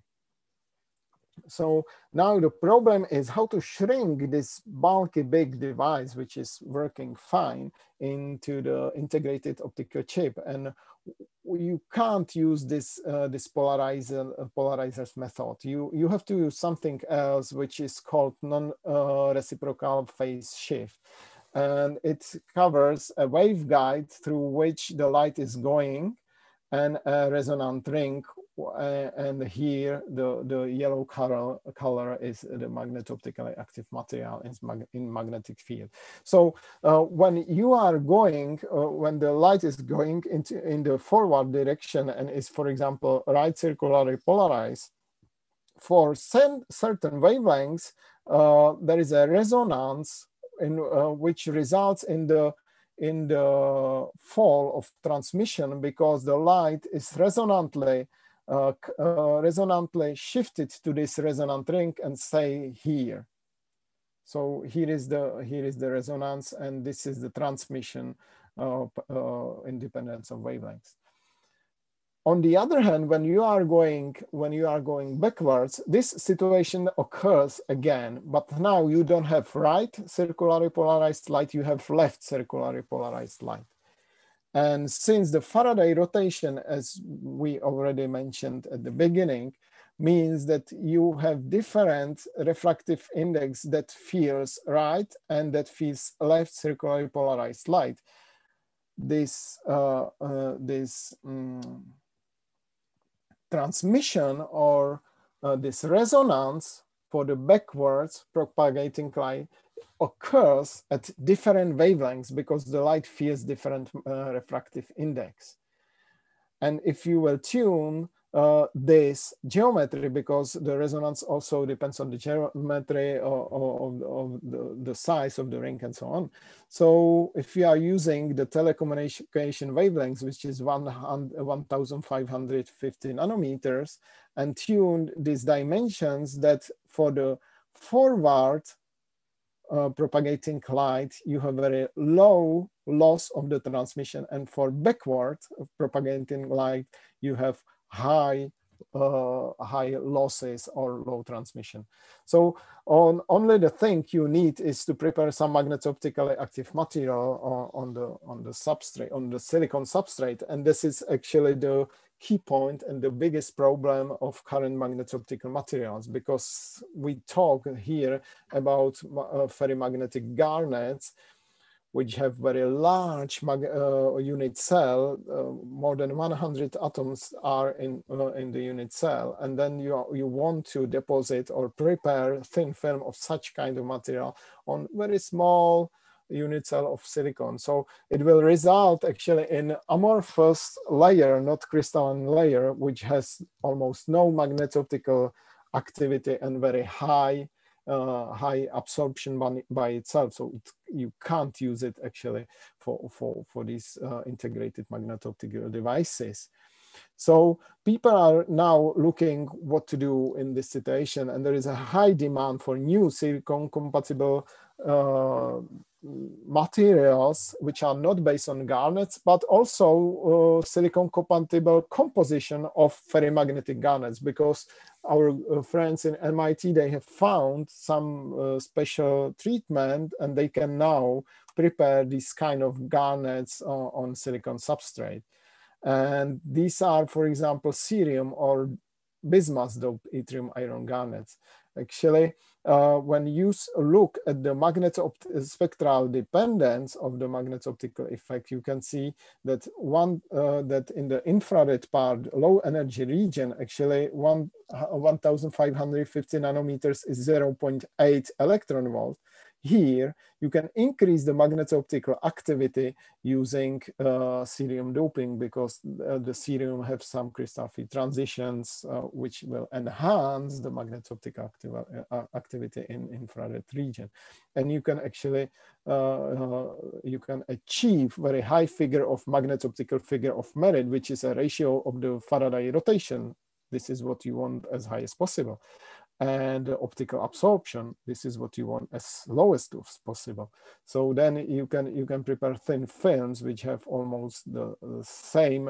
So now the problem is how to shrink this bulky big device, which is working fine, into the integrated optical chip. And you can't use this polarizers method. You have to use something else, which is called non-reciprocal phase shift. And it covers a waveguide through which the light is going, and a resonant ring, and here the yellow color is the magneto-optically active material in magnetic field. So when you are going, when the light is going in the forward direction and is, for example, right circularly polarized, for certain wavelengths, there is a resonance which results in the fall of transmission, because the light is resonantly shifted to this resonant ring and stay here. So here is the resonance, and this is the transmission independence of wavelengths. on the other hand, when you are going backwards, this situation occurs again, but now you don't have right circularly polarized light, you have left circularly polarized light. And since the Faraday rotation, as we already mentioned at the beginning, means that you have different refractive index that feels right and that feels left circularly polarized light. This transmission or this resonance for the backwards propagating light occurs at different wavelengths because the light feels different refractive index. And if you will tune this geometry, because the resonance also depends on the geometry of the size of the ring and so on. So if you are using the telecommunication wavelengths, which is 1550 nanometers, and tune these dimensions, that for the forward propagating light, you have very low loss of the transmission, and for backward propagating light, you have high losses or low transmission. So only the thing you need is to prepare some magneto-optically active material on the substrate, on the silicon substrate, and this is actually the key point and the biggest problem of current magneto-optical materials, because we talk here about ferrimagnetic garnets, which have very large unit cell, more than 100 atoms are in the unit cell, and then you want to deposit or prepare thin film of such kind of material on very small unit cell of silicon. So it will result actually in amorphous layer, not crystalline layer, which has almost no magneto-optical activity and very high absorption by itself. So you can't use it actually for these integrated magneto-optical devices. So people are now looking what to do in this situation, and there is a high demand for new silicon compatible materials which are not based on garnets, but also silicon compatible composition of ferrimagnetic garnets, because our friends in MIT, they have found some special treatment, and they can now prepare these kind of garnets on silicon substrate. And these are, for example, cerium or bismuth doped yttrium iron garnets. Actually, when you look at the spectral dependence of the magneto-optical effect, you can see that that in the infrared part, low energy region, actually 1550 nanometers is 0.8 electron volt. Here, you can increase the magneto-optical activity using cerium doping, because the cerium have some crystal field transitions, which will enhance the magneto-optical activity in infrared region. And you can actually, you can achieve very high figure of magneto-optical figure of merit, which is a ratio of the Faraday rotation. This is what you want as high as possible. And the optical absorption, this is what you want as lowest as possible. So then you can prepare thin films which have almost the same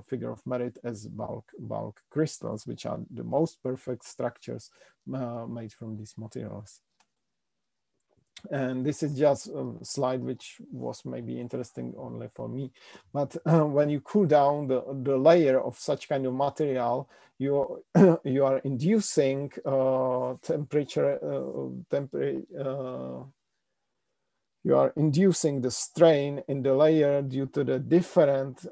figure of merit as bulk crystals, which are the most perfect structures made from these materials. And this is just a slide which was maybe interesting only for me. But when you cool down the layer of such kind of material, you are inducing you are inducing the strain in the layer due to the different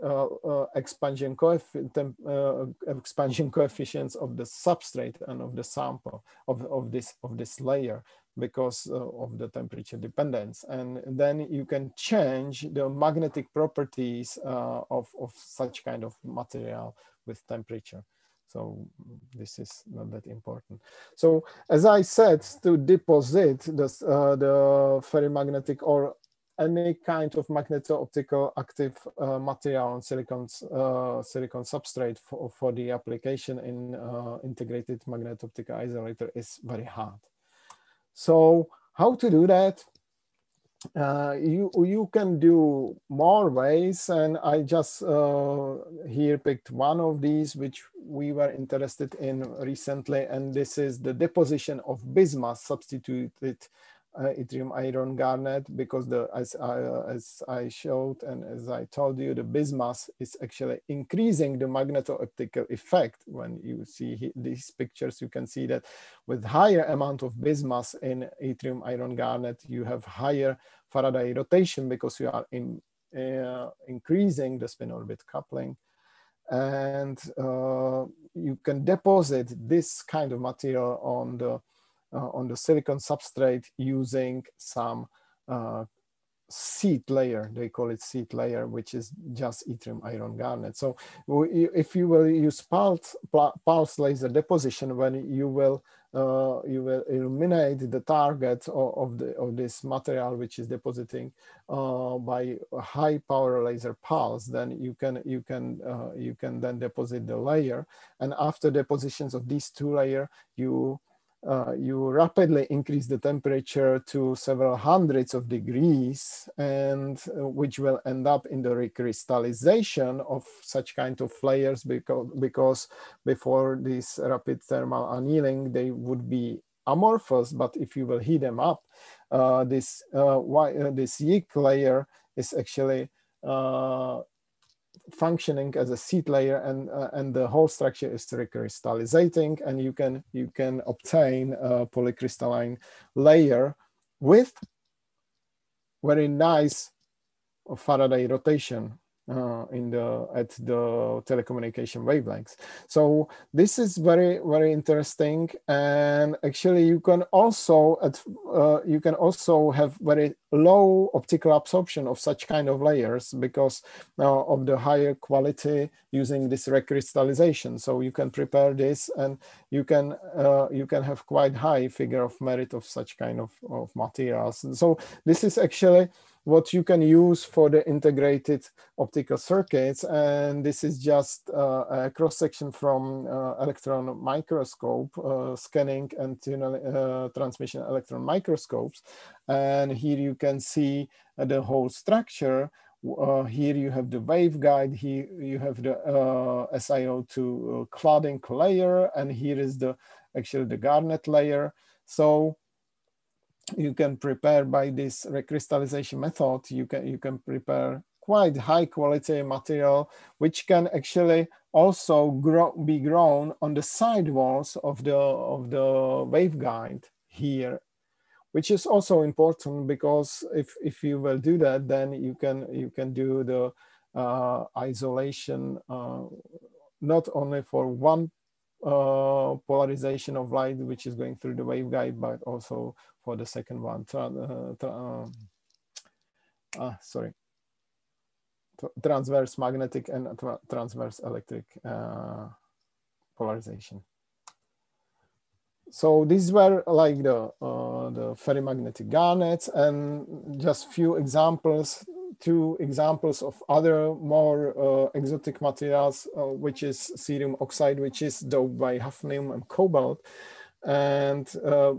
expansion coefficients of the substrate and of the sample of this layer, because of the temperature dependence. And then you can change the magnetic properties of such kind of material with temperature. So this is not that important. So as I said, to deposit the ferrimagnetic or any kind of magneto-optical active material on silicon substrate for the application in integrated magneto-optical isolator is very hard. So how to do that? you can do more ways, and I just here picked one of these which we were interested in recently, and this is the deposition of bismuth substituted yttrium iron garnet, because as I showed and as I told you, the bismuth is actually increasing the magneto-optical effect. When you see these pictures, you can see that with higher amount of bismuth in yttrium iron garnet, you have higher Faraday rotation because you are increasing the spin orbit coupling. And you can deposit this kind of material on the silicon substrate using some seed layer. They call it seed layer, which is just yttrium iron garnet. So if you will use pulse laser deposition, when you will illuminate the target of this material which is depositing by a high power laser pulse, then you can then deposit the layer. And after depositions of these two layers, you rapidly increase the temperature to several hundreds of degrees, and which will end up in the recrystallization of such kind of layers, because before this rapid thermal annealing, they would be amorphous, but if you will heat them up, this YIG layer is actually functioning as a seed layer, and the whole structure is recrystallizing, and you can obtain a polycrystalline layer with very nice Faraday rotation at the telecommunication wavelengths. So this is very, very interesting, and actually you can also have very low optical absorption of such kind of layers because of the higher quality using this recrystallization. So you can prepare this, and you can have quite high figure of merit of such kind of materials. And so this is actually what you can use for the integrated optical circuits. And this is just a cross-section from electron microscope, scanning and transmission electron microscopes. And here you can see the whole structure. Here you have the waveguide, here you have the SiO2 cladding layer, and here is actually the garnet layer. So you can prepare by this recrystallization method, you can prepare quite high quality material, which can actually also be grown on the side walls of the waveguide here, which is also important, because if you will do that, then you can do the isolation not only for one polarization of light which is going through the waveguide, but also for the second one, transverse magnetic and transverse electric polarization. So these were like the ferrimagnetic garnets, and just few examples, 2 examples of other more exotic materials, which is cerium oxide, which is doped by hafnium and cobalt. And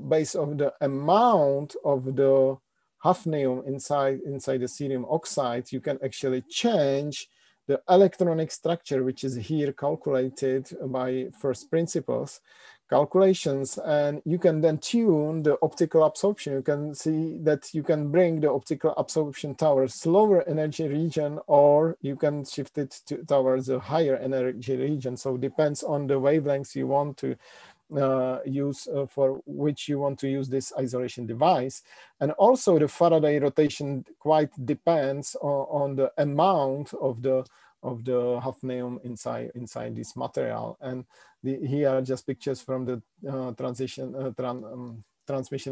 based on the amount of the hafnium inside the cerium oxide, you can actually change the electronic structure, which is here calculated by first principles calculations, and you can then tune the optical absorption. You can see that you can bring the optical absorption towards lower energy region, or you can shift it towards a higher energy region. So it depends on the wavelengths you want to use, for which you want to use this isolation device. And also the Faraday rotation quite depends on the amount of the hafnium inside this material. And here are just pictures from the transmission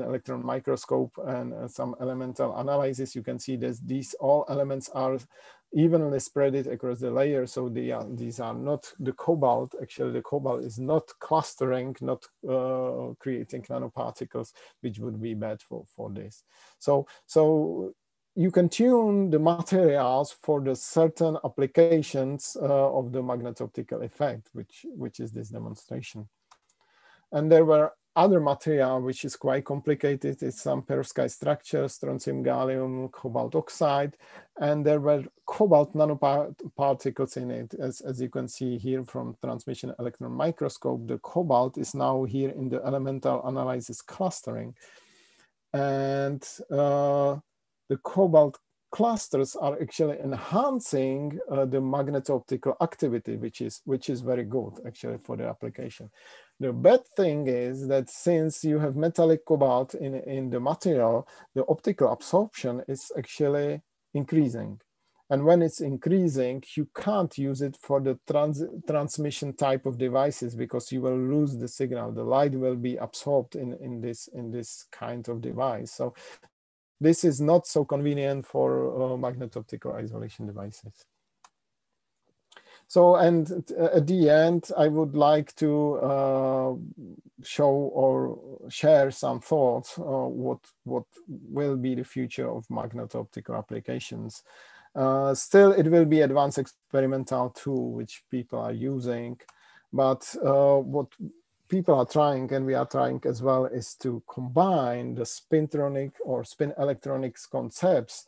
electron microscope and some elemental analysis. You can see that these all elements are evenly spread across the layer. So these are not the cobalt. Actually, the cobalt is not clustering, not creating nanoparticles, which would be bad for this. So you can tune the materials for the certain applications of the magneto-optical effect, which is this demonstration. And there were other material which is quite complicated. It's some perovskite structures, strontium, gallium, cobalt oxide, and there were cobalt nanoparticles in it. As you can see here from transmission electron microscope, the cobalt is now here in the elemental analysis clustering. And the cobalt clusters are actually enhancing the magneto-optical activity, which is very good actually for the application. The bad thing is that since you have metallic cobalt in the material, the optical absorption is actually increasing. And when it's increasing, you can't use it for the transmission type of devices because you will lose the signal. The light will be absorbed in this kind of device. So this is not so convenient for magneto-optical isolation devices. So, and at the end, I would like to show or share some thoughts what will be the future of magneto-optical applications. Still, it will be advanced experimental tool which people are using, but what people are trying, and we are trying as well, is to combine the spintronic or spin electronics concepts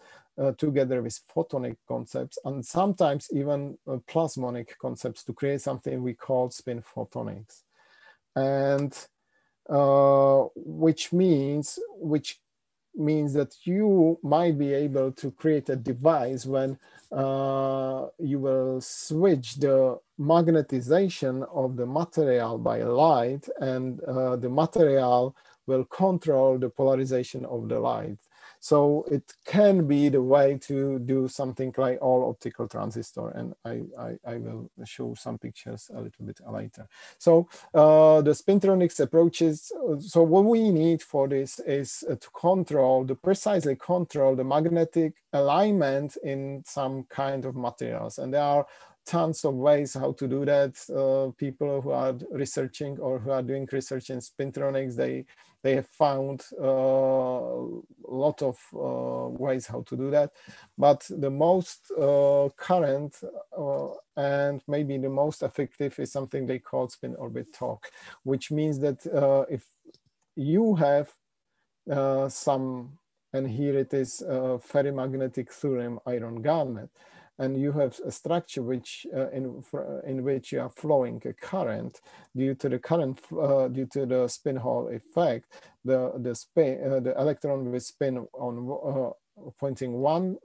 together with photonic concepts, and sometimes even plasmonic concepts to create something we call spin photonics. And which means that you might be able to create a device when you will switch the magnetization of the material by light, and the material will control the polarization of the light. So it can be the way to do something like all optical transistor, and I will show some pictures a little bit later. So the Spintronics approaches, so what we need for this is to precisely control the magnetic alignment in some kind of materials. And there are tons of ways how to do that. People who are researching or who are doing research in Spintronics, they have found a lot of ways how to do that. But the most current and maybe the most effective is something they call spin orbit torque, which means that if you have some, and here it is ferrimagnetic thorium iron garnet, and you have a structure which in which you are flowing a current due to the spin Hall effect, the electron will spin on pointing one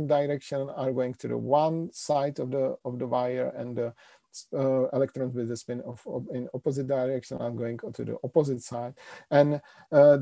direction are going to the one side of the wire, and the electrons with the spin in opposite direction are going to the opposite side. And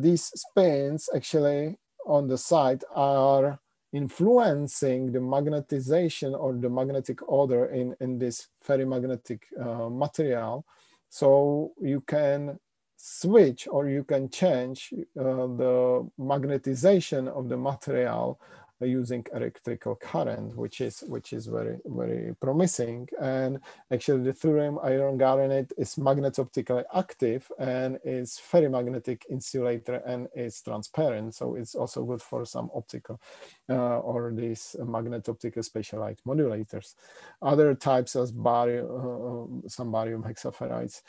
these spins actually on the side are influencing the magnetization or the magnetic order in this ferrimagnetic material. So you can switch or you can change the magnetization of the material using electrical current, which is very, very promising. And actually the thorium iron garnet is magneto-optically active and is ferrimagnetic insulator and is transparent. So it's also good for some optical or these magneto-optical spatial light modulators. Other types as barium, some barium hexaferrites,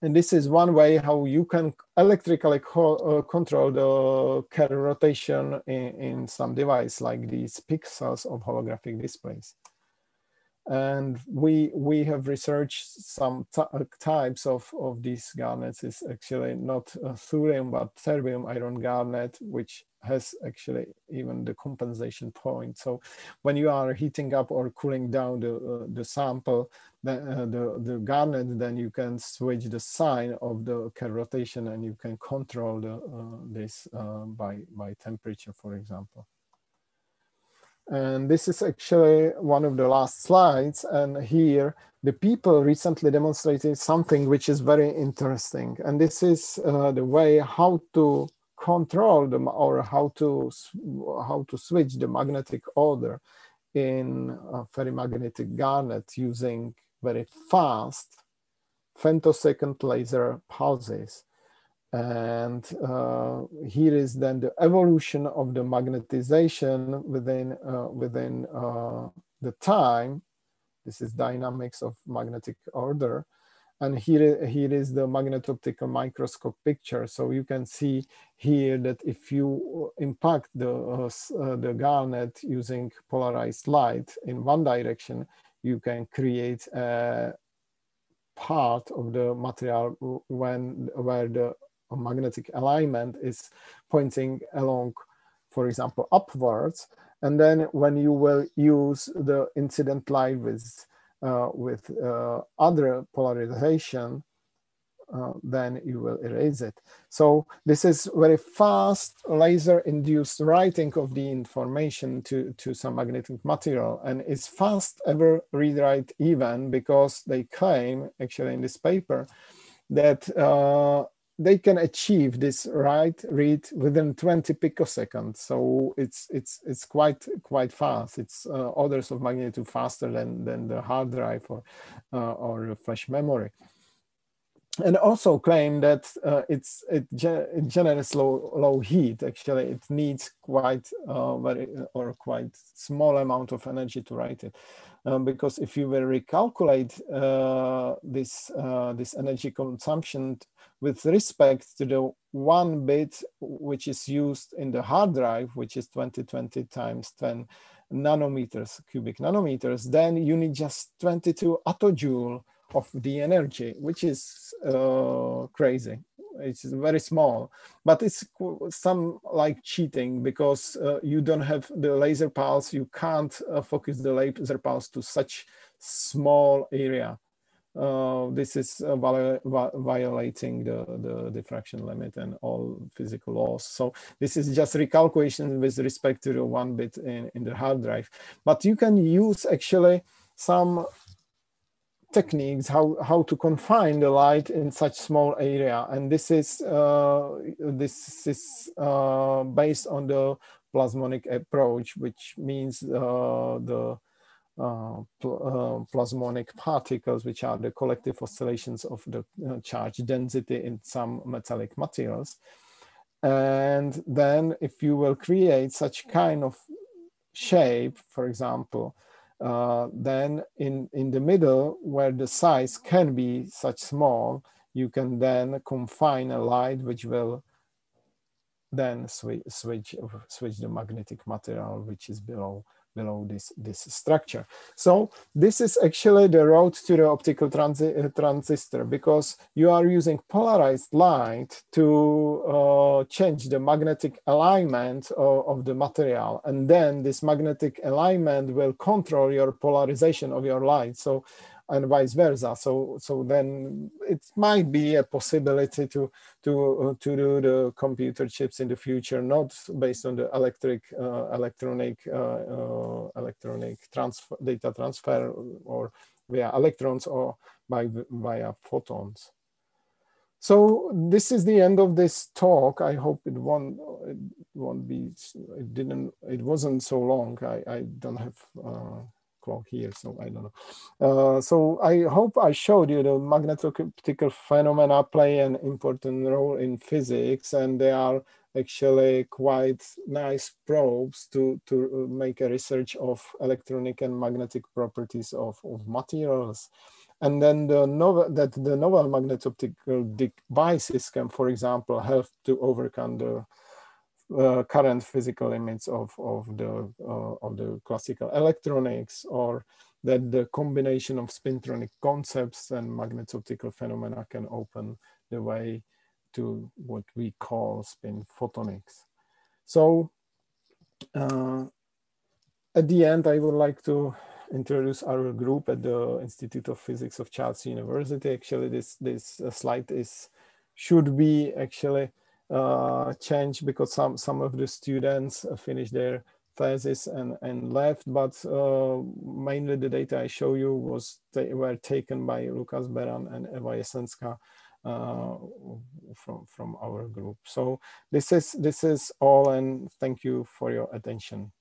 and this is one way how you can electrically control the Kerr rotation in some device like these pixels of holographic displays. And we have researched some types of these garnets. It's actually not thorium, but terbium iron garnet, which has actually even the compensation point. So when you are heating up or cooling down the sample, the garnet, then you can switch the sign of the Kerr rotation, and you can control this by temperature, for example. And this is actually one of the last slides. And here, the people recently demonstrated something which is very interesting. And this is the way how to control them, or how to switch the magnetic order in ferrimagnetic garnet using very fast femtosecond laser pulses. And here is then the evolution of the magnetization within the time. This is dynamics of magnetic order. and here is the magneto-optical microscope picture. So you can see here that if you impact the garnet using polarized light in one direction, you can create a part of the material where the magnetic alignment is pointing along, for example, upwards. And then when you will use the incident light with other polarization, then you will erase it. So this is very fast laser-induced writing of the information to some magnetic material, and it's fast ever read-write even, because they claim actually in this paper that they can achieve this write-read within 20 picoseconds. So it's quite fast. It's orders of magnitude faster than the hard drive or flash memory. And also claim that it generates low heat. Actually, it needs quite small amount of energy to write it, because if you will recalculate this energy consumption with respect to the 1 bit which is used in the hard drive, which is 2020 times 10 nanometers, cubic nanometers, then you need just 22 attojoule of the energy, which is crazy. It's very small, but it's some like cheating, because you don't have the laser pulse. You can't focus the laser pulse to such small area. This is violating the diffraction limit and all physical laws. So this is just recalculation with respect to the 1 bit in the hard drive. But you can use actually some techniques how to confine the light in such small area, and this is based on the plasmonic approach, which means the plasmonic particles, which are the collective oscillations of the charge density in some metallic materials. And then if you will create such kind of shape, for example, then in the middle, where the size can be such small, you can then confine a light which will then switch the magnetic material which is below this structure. So this is actually the road to the optical transistor, because you are using polarized light to change the magnetic alignment of the material, and then this magnetic alignment will control your polarization of your light. So, and vice versa. So then it might be a possibility to do the computer chips in the future, not based on the electronic data transfer or via electrons, or via photons. So this is the end of this talk. I hope it wasn't so long. I don't have clock here, so I don't know. So I hope I showed you the magneto-optical phenomena play an important role in physics, and they are actually quite nice probes to make a research of electronic and magnetic properties of materials. And then the novel magneto-optical devices can, for example, help to overcome the current physical limits of the classical electronics, or that the combination of spintronic concepts and magneto-optical phenomena can open the way to what we call spin photonics. So at the end, I would like to introduce our group at the Institute of Physics of Charles University. Actually, this slide should be actually changed, because some of the students finished their thesis and left, but mainly the data I show you were taken by Lukas Beran and Eva Jesenska from our group. So this is all, and thank you for your attention.